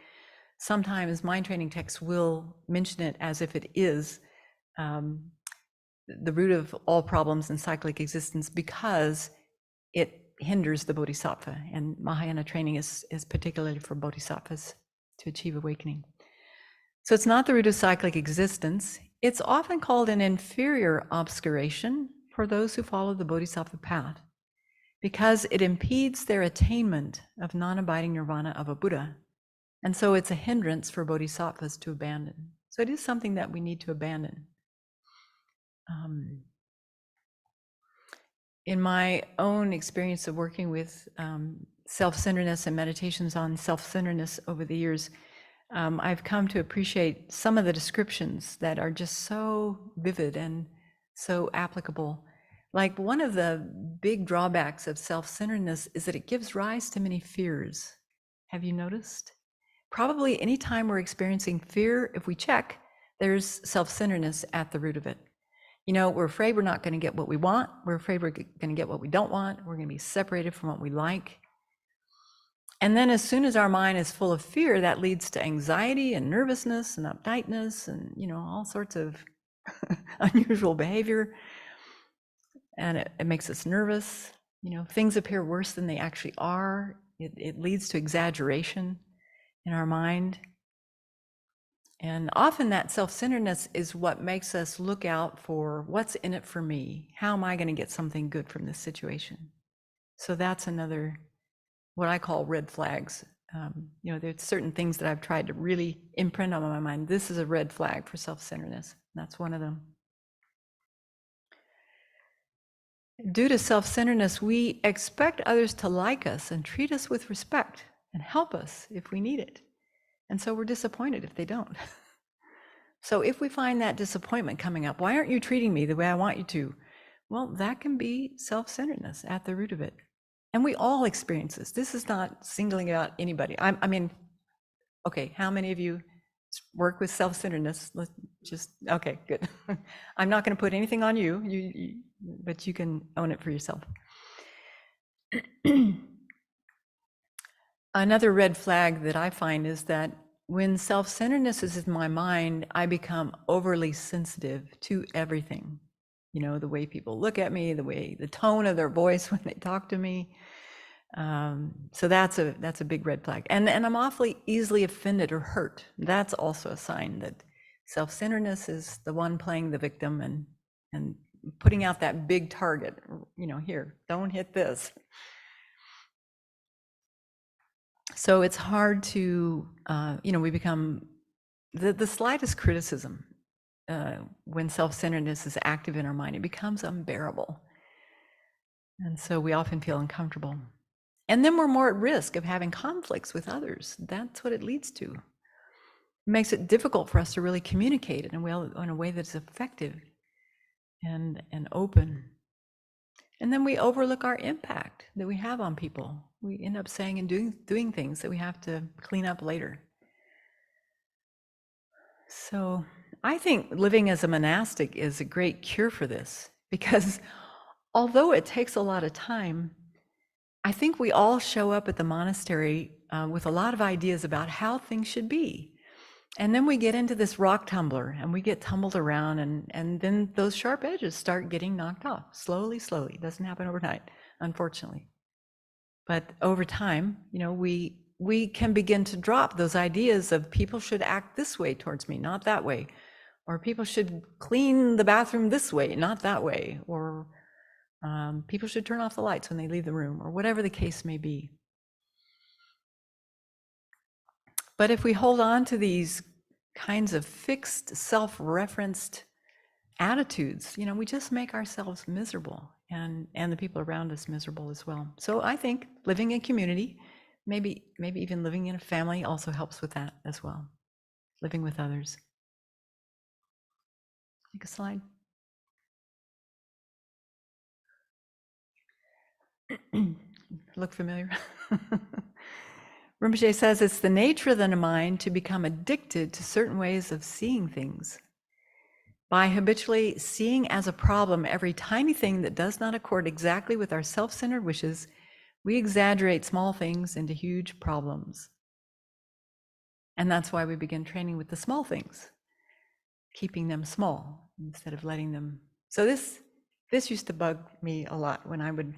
sometimes mind training texts will mention it as if it is the root of all problems in cyclic existence because it hinders the bodhisattva, and Mahayana training is particularly for bodhisattvas to achieve awakening. So it's not the root of cyclic existence. It's often called an inferior obscuration for those who follow the bodhisattva path, because it impedes their attainment of non-abiding nirvana of a Buddha. And so it's a hindrance for bodhisattvas to abandon. So it is something that we need to abandon. In my own experience of working with self-centeredness and meditations on self-centeredness over the years, I've come to appreciate some of the descriptions that are just so vivid and so applicable. Like, one of the big drawbacks of self-centeredness is that it gives rise to many fears. Have you noticed? Probably anytime we're experiencing fear, if we check, there's self-centeredness at the root of it. We're afraid we're not going to get what we want. We're afraid we're going to get what we don't want. We're going to be separated from what we like. And then as soon as our mind is full of fear, that leads to anxiety and nervousness and uptightness and, all sorts of unusual behavior. And it makes us nervous. Things appear worse than they actually are. It leads to exaggeration in our mind. And often that self-centeredness is what makes us look out for what's in it for me. How am I going to get something good from this situation? So that's another, what I call red flags. There's certain things that I've tried to really imprint on my mind. This is a red flag for self-centeredness. That's one of them. Due to self-centeredness, we expect others to like us and treat us with respect and help us if we need it. And so we're disappointed if they don't. So if we find that disappointment coming up, why aren't you treating me the way I want you to? Well, that can be self-centeredness at the root of it. And we all experience this. This is not singling out anybody. I mean, okay, how many of you work with self-centeredness? Let's just, okay, good. I'm not going to put anything on you, but you can own it for yourself. Another red flag that I find is that when self-centeredness is in my mind, I become overly sensitive to everything. The way people look at me, the tone of their voice when they talk to me. So that's a big red flag. And I'm awfully easily offended or hurt. That's also a sign that self-centeredness is the one playing the victim and putting out that big target. Here, don't hit this. So it's hard to, we become, the slightest criticism when self-centeredness is active in our mind, it becomes unbearable. And so we often feel uncomfortable. And then we're more at risk of having conflicts with others. That's what it leads to. It makes it difficult for us to really communicate in a way that's effective and open. And then we overlook our impact that we have on people. We end up saying and doing things that we have to clean up later. So I think living as a monastic is a great cure for this, because although it takes a lot of time, I think we all show up at the monastery with a lot of ideas about how things should be. And then we get into this rock tumbler and we get tumbled around, and then those sharp edges start getting knocked off slowly. It doesn't happen overnight, unfortunately. But over time, we can begin to drop those ideas of people should act this way towards me, not that way. Or people should clean the bathroom this way, not that way. Or people should turn off the lights when they leave the room, or whatever the case may be. But if we hold on to these kinds of fixed, self-referenced attitudes, we just make ourselves miserable, and the people around us miserable as well. So I think living in community, maybe even living in a family, also helps with that as well. Living with others. Take a slide. Look familiar? Rinpoche says it's the nature of the mind to become addicted to certain ways of seeing things. By habitually seeing as a problem every tiny thing that does not accord exactly with our self-centered wishes, we exaggerate small things into huge problems. And that's why we begin training with the small things, keeping them small instead of letting them. So this used to bug me a lot when I would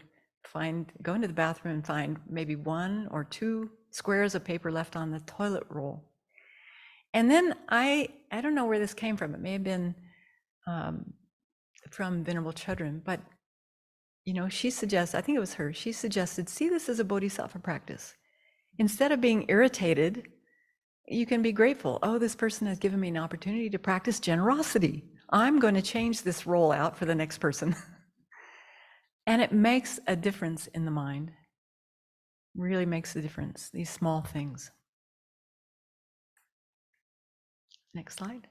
go into the bathroom and find maybe 1 or 2 squares of paper left on the toilet roll. And then I don't know where this came from. It may have been from Venerable Chodron, but she suggests, I think it was her, she suggested, see this as a bodhisattva practice. Instead of being irritated, you can be grateful. Oh, this person has given me an opportunity to practice generosity. I'm going to change this roll out for the next person. And it makes a difference in the mind. Really makes a difference, these small things. Next slide.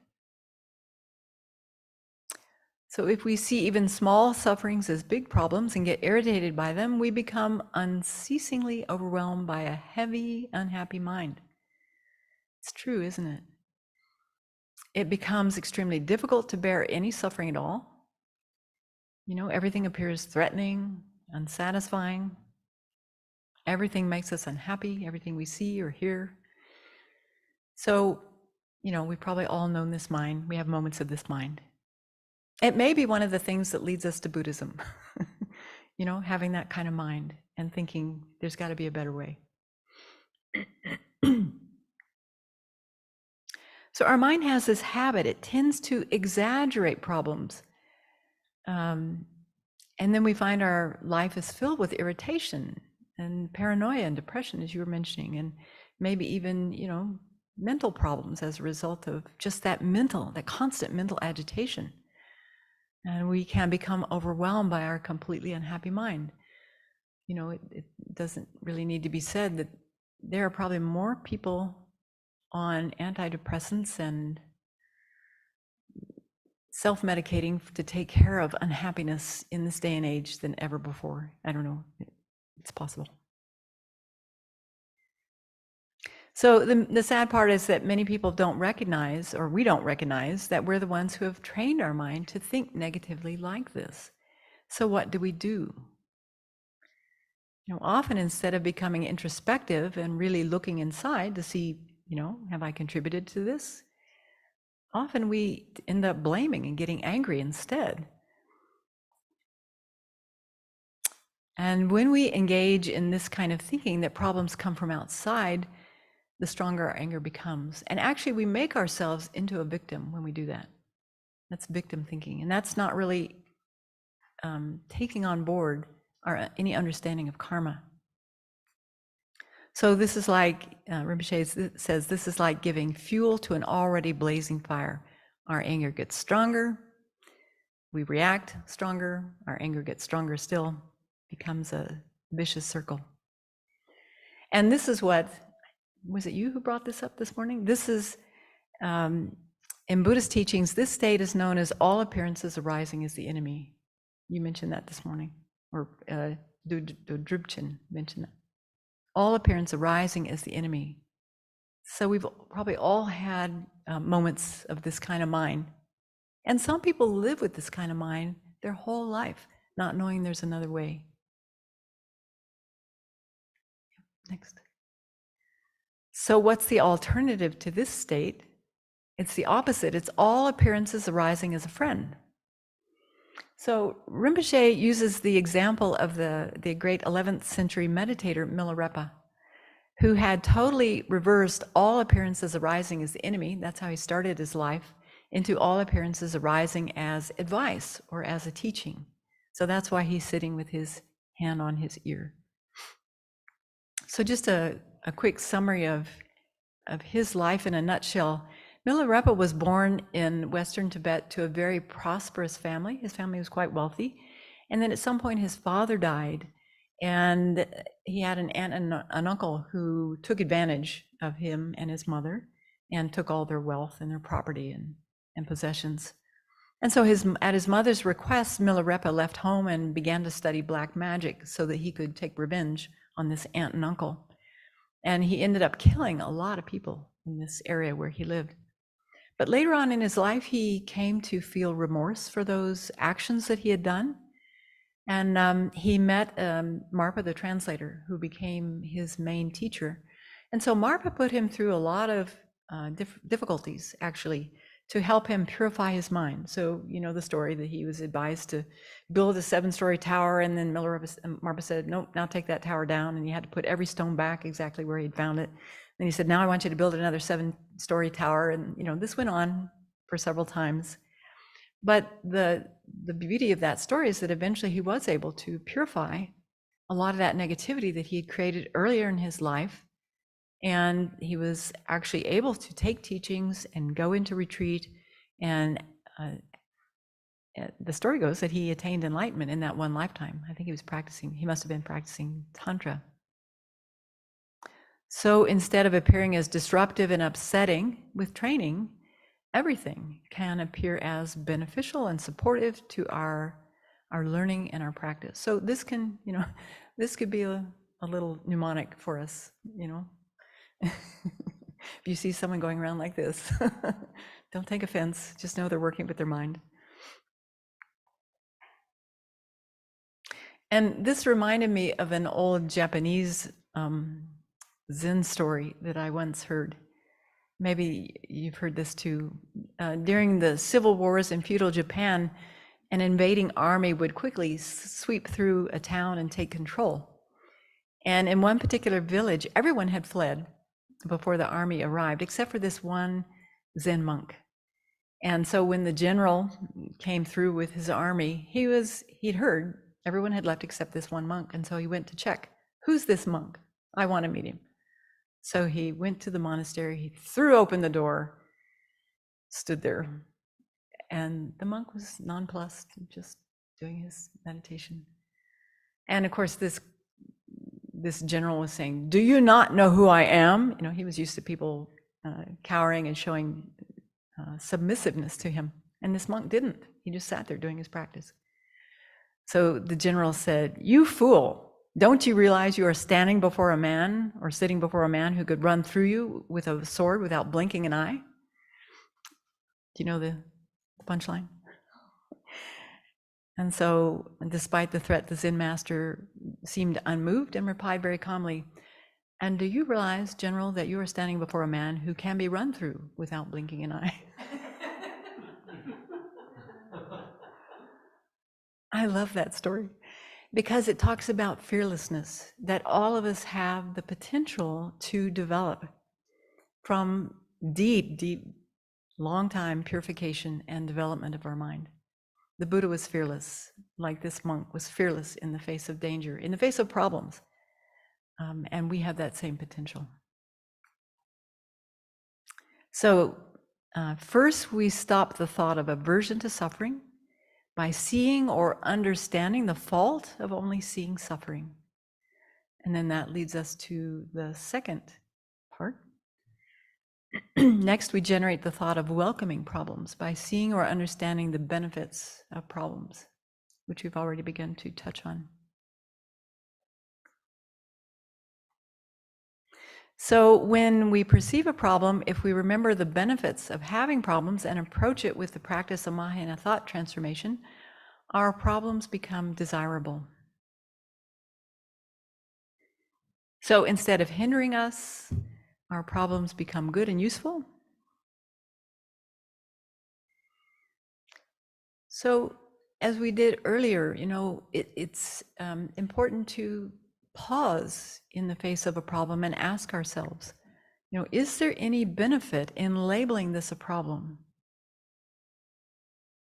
So if we see even small sufferings as big problems and get irritated by them, we become unceasingly overwhelmed by a heavy, unhappy mind. It's true, isn't it? It becomes extremely difficult to bear any suffering at all. Everything appears threatening, unsatisfying. Everything makes us unhappy, everything we see or hear. So, we've probably all known this mind. We have moments of this mind. It may be one of the things that leads us to Buddhism, having that kind of mind and thinking there's got to be a better way. So our mind has this habit, it tends to exaggerate problems. And then we find our life is filled with irritation and paranoia and depression, as you were mentioning, and maybe even, mental problems as a result of just that constant mental agitation. And we can become overwhelmed by our completely unhappy mind. It doesn't really need to be said that there are probably more people on antidepressants and self-medicating to take care of unhappiness in this day and age than ever before. I don't know, it's possible. So the sad part is that many people don't recognize, or we don't recognize, that we're the ones who have trained our mind to think negatively like this. So what do? Often instead of becoming introspective and really looking inside to see, have I contributed to this? Often we end up blaming and getting angry instead. And when we engage in this kind of thinking that problems come from outside, the stronger our anger becomes. And actually we make ourselves into a victim when we do that. That's victim thinking. And that's not really taking on board any understanding of karma. So this is like, Rinpoche says, this is like giving fuel to an already blazing fire. Our anger gets stronger, we react stronger, our anger gets stronger still, becomes a vicious circle. And this is what, was it you who brought this up this morning? This is, in Buddhist teachings, this state is known as all appearances arising as the enemy. You mentioned that this morning, or Drubchen mentioned that. All appearance arising as the enemy. So we've probably all had moments of this kind of mind. And some people live with this kind of mind their whole life, not knowing there's another way. Next. So what's the alternative to this state? It's the opposite. It's all appearances arising as a friend. So Rinpoche uses the example of the great 11th century meditator Milarepa, who had totally reversed all appearances arising as the enemy, that's how he started his life, into all appearances arising as advice or as a teaching. So that's why he's sitting with his hand on his ear. So just a quick summary of his life in a nutshell. Milarepa was born in Western Tibet to a very prosperous family. His family was quite wealthy. And then at some point his father died, and he had an aunt and an uncle who took advantage of him and his mother and took all their wealth and their property and possessions. And so at his mother's request, Milarepa left home and began to study black magic so that he could take revenge on this aunt and uncle. And he ended up killing a lot of people in this area where he lived. But later on in his life, he came to feel remorse for those actions that he had done. And he met Marpa, the translator, who became his main teacher. And so Marpa put him through a lot of difficulties, actually, to help him purify his mind. So, you know the story that he was advised to build a 7-story tower, and then Marpa said, nope, now take that tower down. And he had to put every stone back exactly where he'd found it. And he said, now I want you to build another 7-story tower. And, you know, this went on for several times. But the beauty of that story is that eventually he was able to purify a lot of that negativity that he had created earlier in his life. And he was actually able to take teachings and go into retreat. And the story goes that he attained enlightenment in that one lifetime. I think he must have been practicing Tantra. So instead of appearing as disruptive and upsetting with training, everything can appear as beneficial and supportive to our learning and our practice. So this can, you know, this could be a little mnemonic for us, you know. If you see someone going around like this, don't take offense, just know they're working with their mind. And this reminded me of an old Japanese Zen story that I once heard. Maybe you've heard this too. During the civil wars in feudal Japan, an invading army would quickly sweep through a town and take control. And in one particular village, everyone had fled before the army arrived, except for this one Zen monk. And so when the general came through with his army, he'd heard everyone had left except this one monk. And so he went to check, who's this monk? I want to meet him. So he went to the monastery, he threw open the door, stood there, and the monk was nonplussed, just doing his meditation. And of course, this general was saying, do you not know who I am? You know, he was used to people cowering and showing submissiveness to him. And this monk didn't. He just sat there doing his practice. So the general said, you fool. Don't you realize you are standing before a man or sitting before a man who could run through you with a sword without blinking an eye? Do you know the punchline? And so, despite the threat, the Zen master seemed unmoved and replied very calmly, and do you realize, General, that you are standing before a man who can be run through without blinking an eye? I love that story, because it talks about fearlessness, that all of us have the potential to develop from deep, deep, long time purification and development of our mind. The Buddha was fearless, like this monk was fearless in the face of danger, in the face of problems. And we have that same potential. So first we stop the thought of aversion to suffering by seeing or understanding the fault of only seeing suffering. And then that leads us to the second part. Next, we generate the thought of welcoming problems by seeing or understanding the benefits of problems, which we've already begun to touch on. So when we perceive a problem, if we remember the benefits of having problems and approach it with the practice of Mahayana thought transformation, our problems become desirable. So instead of hindering us, our problems become good and useful. So as we did earlier, it's important to pause in the face of a problem and ask ourselves, is there any benefit in labeling this a problem?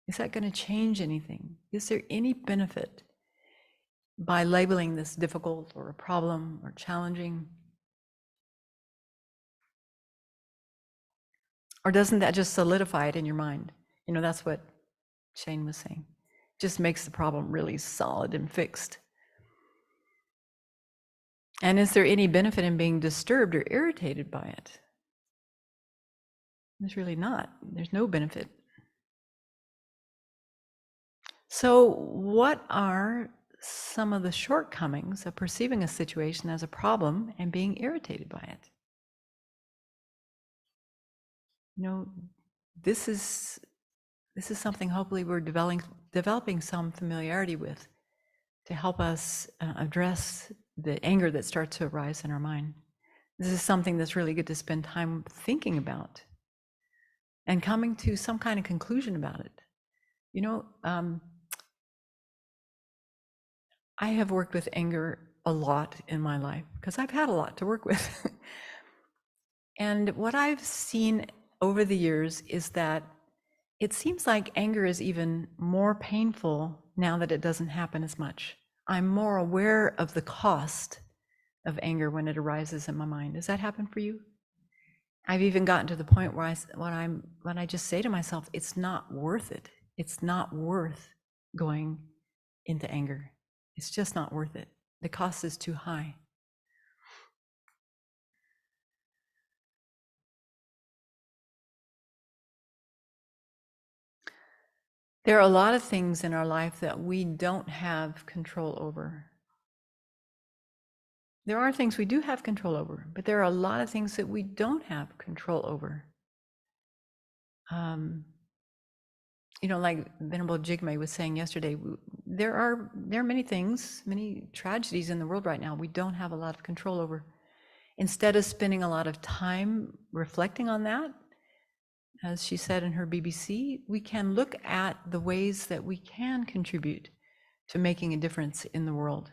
Is that going to change anything? Is there any benefit by labeling this difficult or a problem or challenging? Or doesn't that just solidify it in your mind? That's what Shane was saying. Just makes the problem really solid and fixed. And is there any benefit in being disturbed or irritated by it? There's really not. There's no benefit. So what are some of the shortcomings of perceiving a situation as a problem and being irritated by it? This is something hopefully we're developing some familiarity with to help us address the anger that starts to arise in our mind. This is something that's really good to spend time thinking about and coming to some kind of conclusion about it. I have worked with anger a lot in my life because I've had a lot to work with. And what I've seen over the years is that it seems like anger is even more painful now that it doesn't happen as much. I'm more aware of the cost of anger when it arises in my mind. Does that happen for you? I've even gotten to the point where when I just say to myself, it's not worth it. It's not worth going into anger. It's just not worth it. The cost is too high. There are a lot of things in our life that we don't have control over. There are things we do have control over, but there are a lot of things that we don't have control over. Like Venerable Jigme was saying yesterday, there are many things, many tragedies in the world right now we don't have a lot of control over. Instead of spending a lot of time reflecting on that, as she said in her BBC, we can look at the ways that we can contribute to making a difference in the world.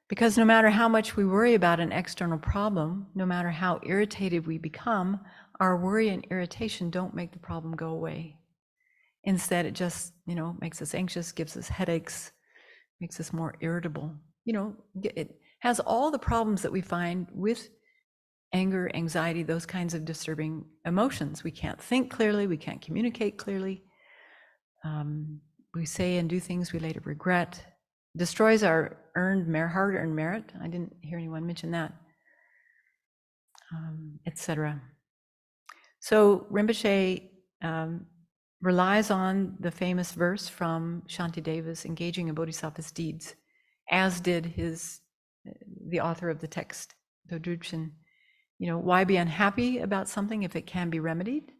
Because no matter how much we worry about an external problem, no matter how irritated we become, our worry and irritation don't make the problem go away. Instead, it just, makes us anxious, gives us headaches, makes us more irritable. It has all the problems that we find with anger, anxiety, those kinds of disturbing emotions. We can't think clearly, we can't communicate clearly. We say and do things we later regret. Destroys our hard-earned merit. I didn't hear anyone mention that, etc. So Rinpoche relies on the famous verse from Shantideva's Engaging in Bodhisattva's Deeds, as did the author of the text, Dodrupchen. Why be unhappy about something if it can be remedied?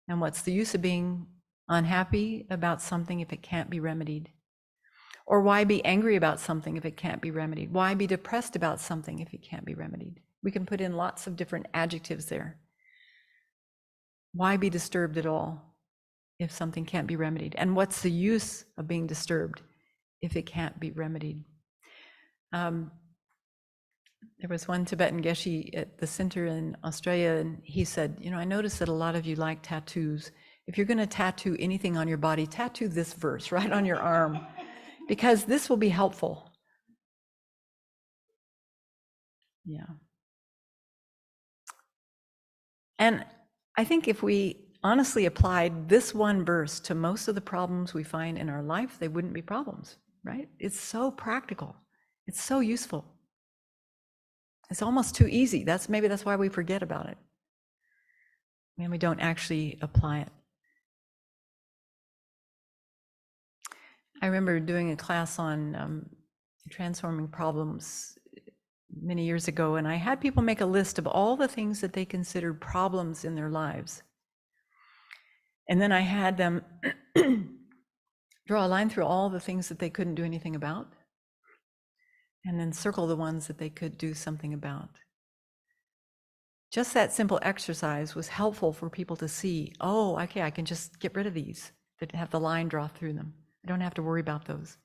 And what's the use of being unhappy about something if it can't be remedied? Or why be angry about something if it can't be remedied? Why be depressed about something if it can't be remedied? We can put in lots of different adjectives there. Why be disturbed at all if something can't be remedied? And what's the use of being disturbed if it can't be remedied? There was one Tibetan Geshe at the center in Australia, and he said, I noticed that a lot of you like tattoos. If you're going to tattoo anything on your body, tattoo this verse right on your arm, because this will be helpful. Yeah. And I think if we honestly applied this one verse to most of the problems we find in our life, they wouldn't be problems, right? It's so practical. It's so useful. It's almost too easy. Maybe that's why we forget about it. And we don't actually apply it. I remember doing a class on transforming problems many years ago, and I had people make a list of all the things that they considered problems in their lives. And then I had them draw a line through all the things that they couldn't do anything about, and then circle the ones that they could do something about. Just that simple exercise was helpful for people to see, oh, okay, I can just get rid of these that have the line draw through them. I don't have to worry about those.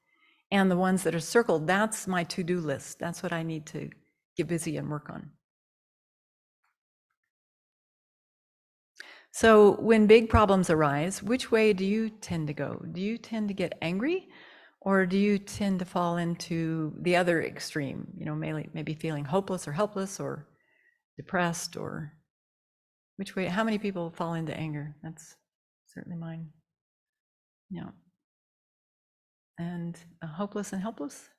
And the ones that are circled, that's my to-do list. That's what I need to get busy and work on. So when big problems arise, which way do you tend to go? Do you tend to get angry, or do you tend to fall into the other extreme? You know, maybe feeling hopeless or helpless or depressed, or which way? How many people fall into anger? That's certainly mine. Yeah. And hopeless and helpless?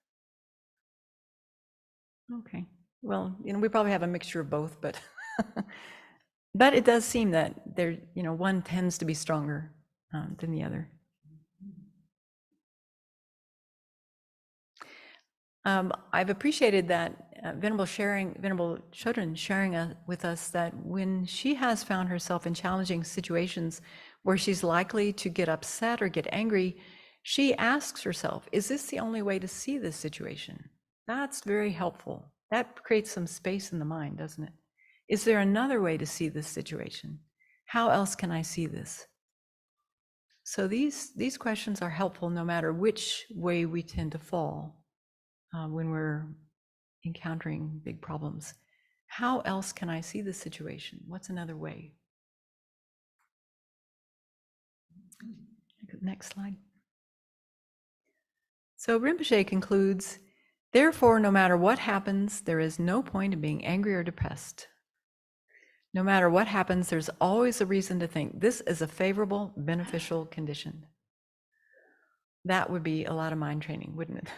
Okay. Well, you know, we probably have a mixture of both, but but it does seem that there, you know, one tends to be stronger than the other. I've appreciated that Venerable Chodron sharing with us that when she has found herself in challenging situations where she's likely to get upset or get angry, she asks herself, is this the only way to see this situation? That's very helpful. That creates some space in the mind, doesn't it? Is there another way to see this situation? How else can I see this? So these questions are helpful no matter which way we tend to fall when we're encountering big problems. How else can I see this situation? What's another way? Next slide. So Rinpoche concludes, therefore, no matter what happens, there is no point in being angry or depressed. No matter what happens, there's always a reason to think this is a favorable, beneficial condition. That would be a lot of mind training, wouldn't it?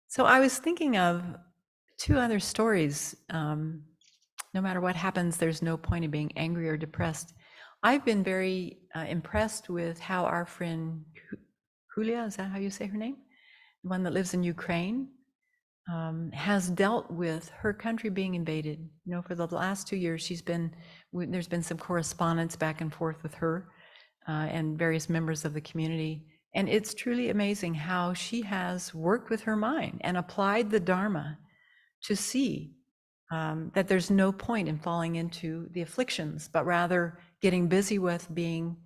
So I was thinking of two other stories. No matter what happens, there's no point in being angry or depressed. I've been very impressed with how our friend Julia, is that how you say her name? The one that lives in Ukraine, has dealt with her country being invaded. You know, for the last 2 years, there's been some correspondence back and forth with her and various members of the community. And it's truly amazing how she has worked with her mind and applied the Dharma to see that there's no point in falling into the afflictions, but rather getting busy with being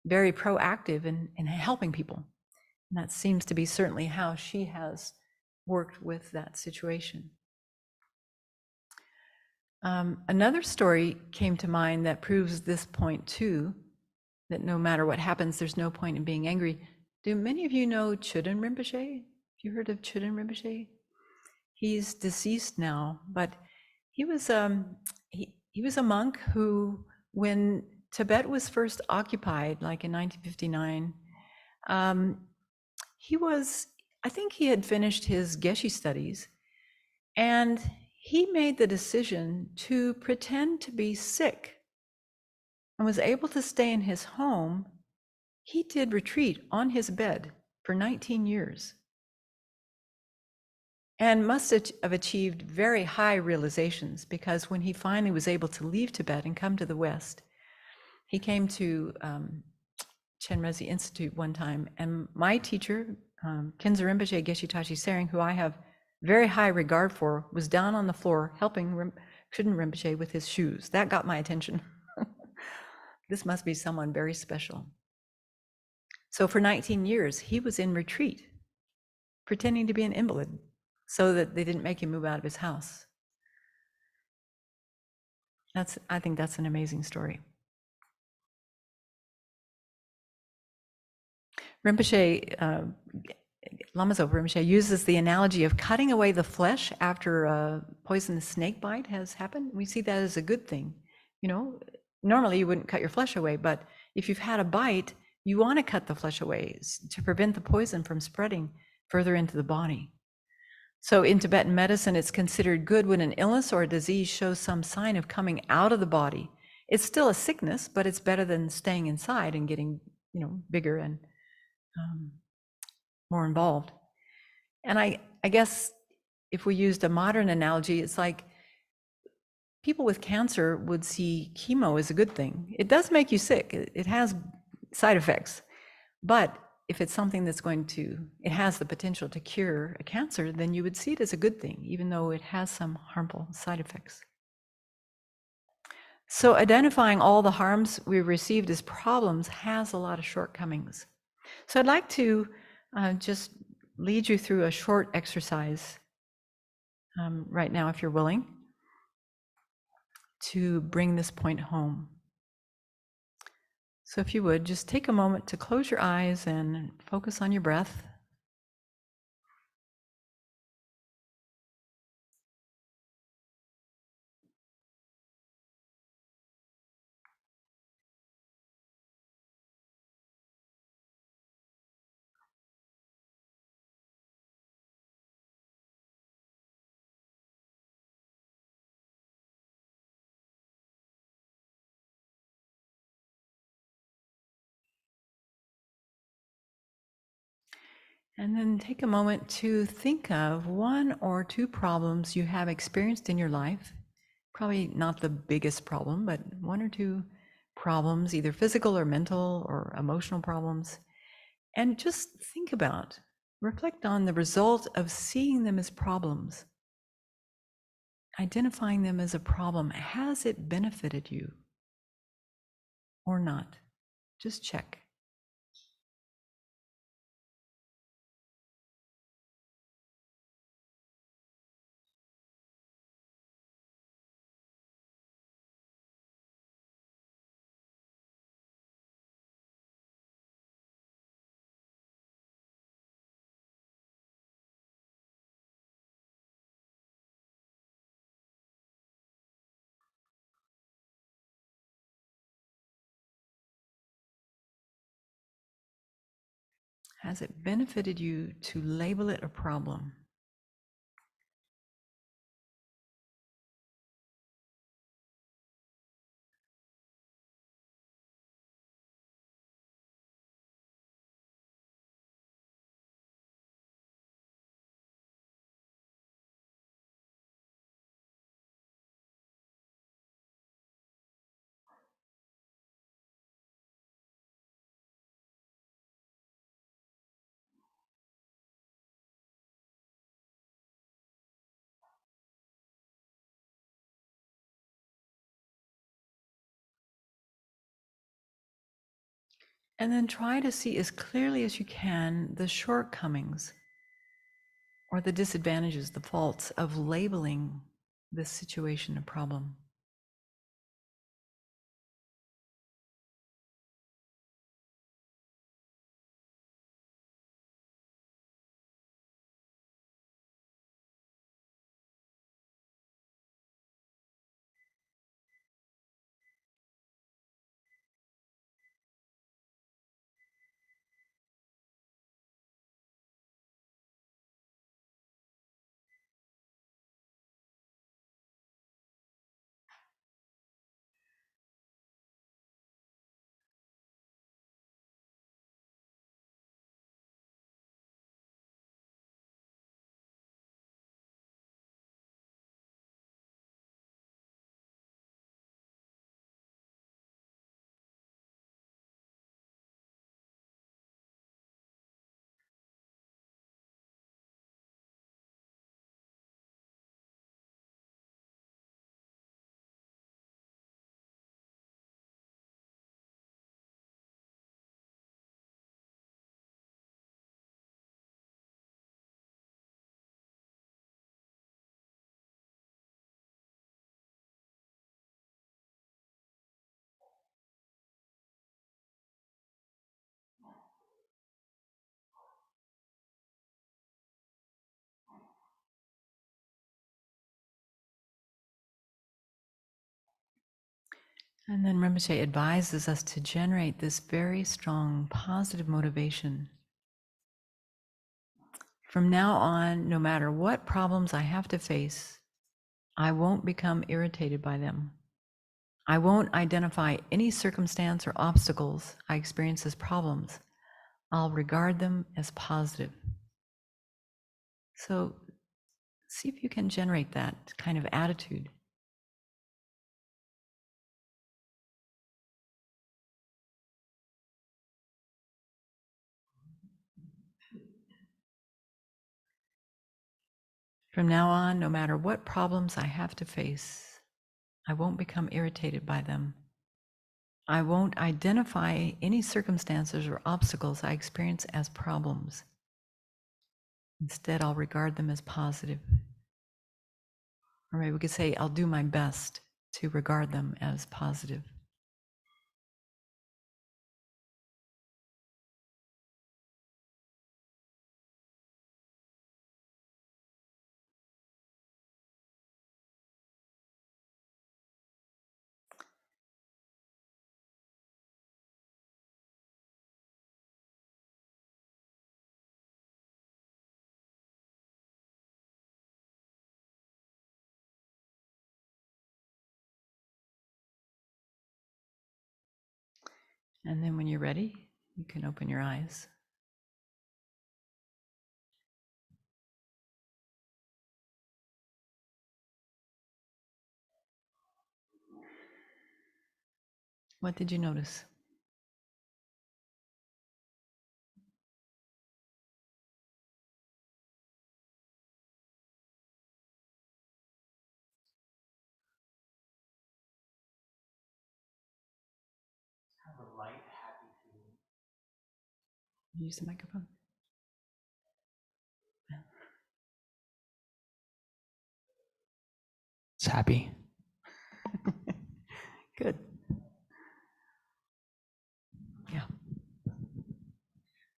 very proactive in helping people. And that seems to be certainly how she has worked with that situation. Another story came to mind that proves this point too, that no matter what happens, there's no point in being angry. Do many of you know Chodron Rinpoche? Have you heard of Chodron Rinpoche? He's deceased now, but he was a monk who, when Tibet was first occupied, like in 1959, I think he had finished his Geshe studies, and he made the decision to pretend to be sick and was able to stay in his home. He did retreat on his bed for 19 years and must have achieved very high realizations, because when he finally was able to leave Tibet and come to the West, he came to Chenrezig Institute one time, and my teacher, Kinza Rinpoche Geshe Tashi Tsering, who I have very high regard for, was down on the floor helping Chodron Rinpoche with his shoes. That got my attention. This must be someone very special. So for 19 years, he was in retreat, pretending to be an invalid, so that they didn't make him move out of his house. I think that's an amazing story. Rinpoche, Lama Zopa Rinpoche uses the analogy of cutting away the flesh after a poisonous snake bite has happened. We see that as a good thing. You know, normally you wouldn't cut your flesh away, but if you've had a bite, you want to cut the flesh away to prevent the poison from spreading. further into the body. So in Tibetan medicine, it's considered good when an illness or a disease shows some sign of coming out of the body. It's still a sickness, but it's better than staying inside and getting, bigger and more involved. And I guess if we used a modern analogy, it's like people with cancer would see chemo as a good thing. It does make you sick. It has side effects, but if it's something that's it has the potential to cure a cancer, then you would see it as a good thing, even though it has some harmful side effects. So identifying all the harms we've received as problems has a lot of shortcomings. So I'd like to just lead you through a short exercise right now, if you're willing, to bring this point home. So if you would, just take a moment to close your eyes and focus on your breath. And then take a moment to think of one or two problems you have experienced in your life. Probably not the biggest problem, but one or two problems, either physical or mental or emotional problems. And just think about, reflect on the result of seeing them as problems, identifying them as a problem. Has it benefited you or not? Just check. Has it benefited you to label it a problem? And then try to see as clearly as you can the shortcomings or the disadvantages, the faults of labeling this situation a problem. And then Rinpoche advises us to generate this very strong positive motivation From now on, no matter what problems I have to face, I won't become irritated by them. I won't identify any circumstance or obstacles I experience as problems. I'll regard them as positive. So see if you can generate that kind of attitude. From now on, no matter what problems I have to face, I won't become irritated by them. I won't identify any circumstances or obstacles I experience as problems. Instead, I'll regard them as positive. Or maybe we could say, I'll do my best to regard them as positive. And then when you're ready, you can open your eyes. What did you notice? Use the microphone. It's happy. Good. Yeah.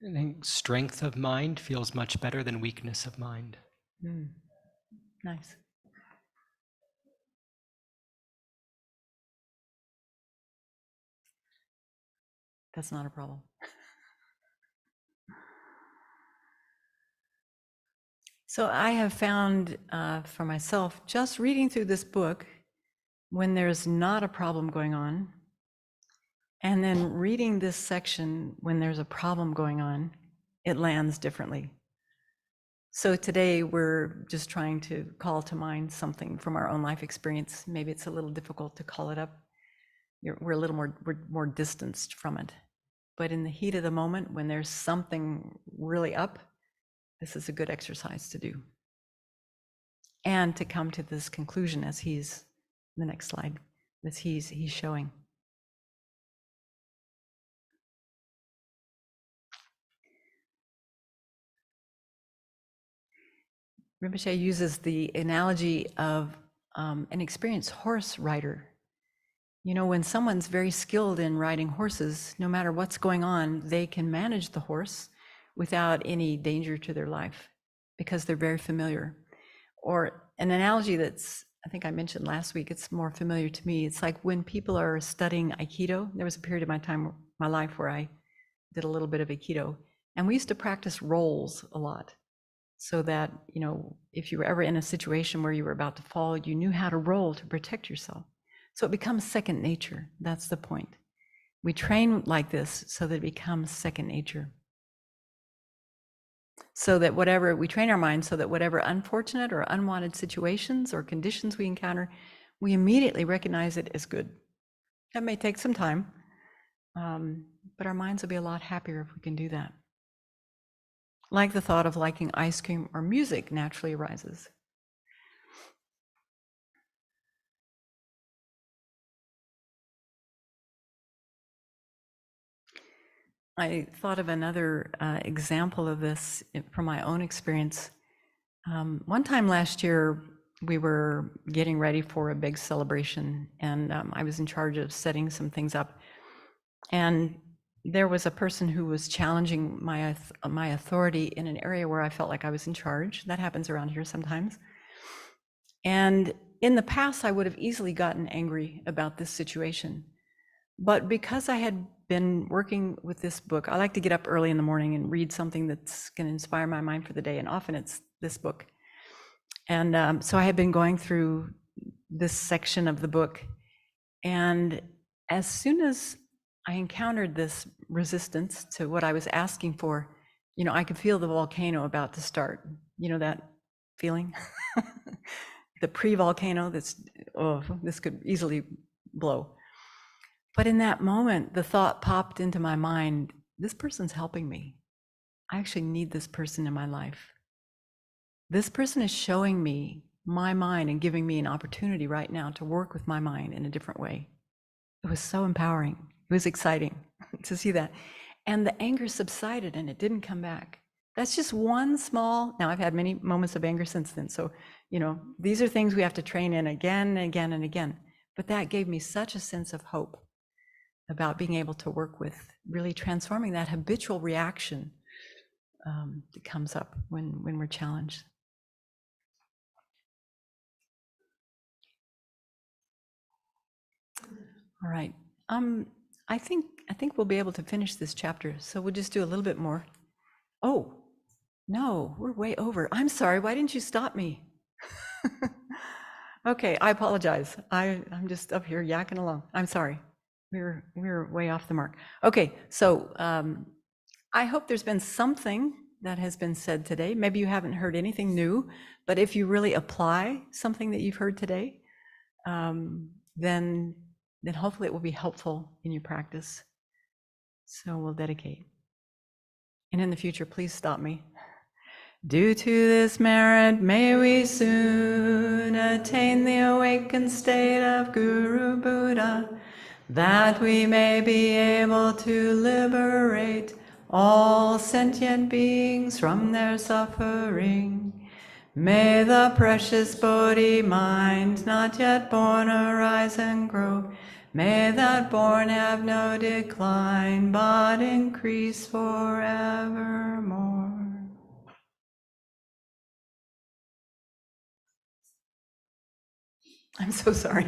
I think strength of mind feels much better than weakness of mind. Nice. That's not a problem. So I have found for myself, just reading through this book, when there's not a problem going on, and then reading this section when there's a problem going on, it lands differently. So today we're just trying to call to mind something from our own life experience. Maybe it's a little difficult to call it up. We're a little more distanced from it. But in the heat of the moment, when there's something really up, this is a good exercise to do. And to come to this conclusion as he's, the next slide, as he's showing. Rinpoche uses the analogy of an experienced horse rider. You know, when someone's very skilled in riding horses, no matter what's going on, they can manage the horse without any danger to their life because they're very familiar. Or an analogy that's, I think I mentioned last week, it's more familiar to me. It's like when people are studying Aikido. There was a period of my life where I did a little bit of Aikido, and we used to practice rolls a lot. So that, you know, if you were ever in a situation where you were about to fall, you knew how to roll to protect yourself. So it becomes second nature. That's the point. We train like this so that it becomes second nature. So that we train our minds so that whatever unfortunate or unwanted situations or conditions we encounter, we immediately recognize it as good. That may take some time, but our minds will be a lot happier if we can do that. Like the thought of liking ice cream or music naturally arises. I thought of another example of this from my own experience. One time last year, we were getting ready for a big celebration, and I was in charge of setting some things up. And there was a person who was challenging my authority in an area where I felt like I was in charge. That happens around here sometimes. And in the past, I would have easily gotten angry about this situation. But because I had been working with this book. I like to get up early in the morning and read something that's going to inspire my mind for the day, and often it's this book. And so I had been going through this section of the book, and as soon as I encountered this resistance to what I was asking for, you know, I could feel the volcano about to start. You know that feeling? The pre-volcano that's, oh, this could easily blow. But in that moment, the thought popped into my mind, this person's helping me. I actually need this person in my life. This person is showing me my mind and giving me an opportunity right now to work with my mind in a different way. It was so empowering. It was exciting to see that. And the anger subsided and it didn't come back. That's just one small, now I've had many moments of anger since then. So, you know, these are things we have to train in again and again and again. But that gave me such a sense of hope about being able to work with really transforming that habitual reaction that comes up when we're challenged. All right. I think we'll be able to finish this chapter. So we'll just do a little bit more. Oh, no, we're way over. I'm sorry. Why didn't you stop me? Okay, I apologize. I'm just up here yakking along. I'm sorry. We're way off the mark. Okay, so I hope there's been something that has been said today. Maybe you haven't heard anything new, but if you really apply something that you've heard today, then hopefully it will be helpful in your practice. So we'll dedicate. And in the future, please stop me. Due to this merit, may we soon attain the awakened state of Guru Buddha, that we may be able to liberate all sentient beings from their suffering. May the precious Bodhi mind not yet born arise and grow. May that born have no decline, but increase forevermore. I'm so sorry.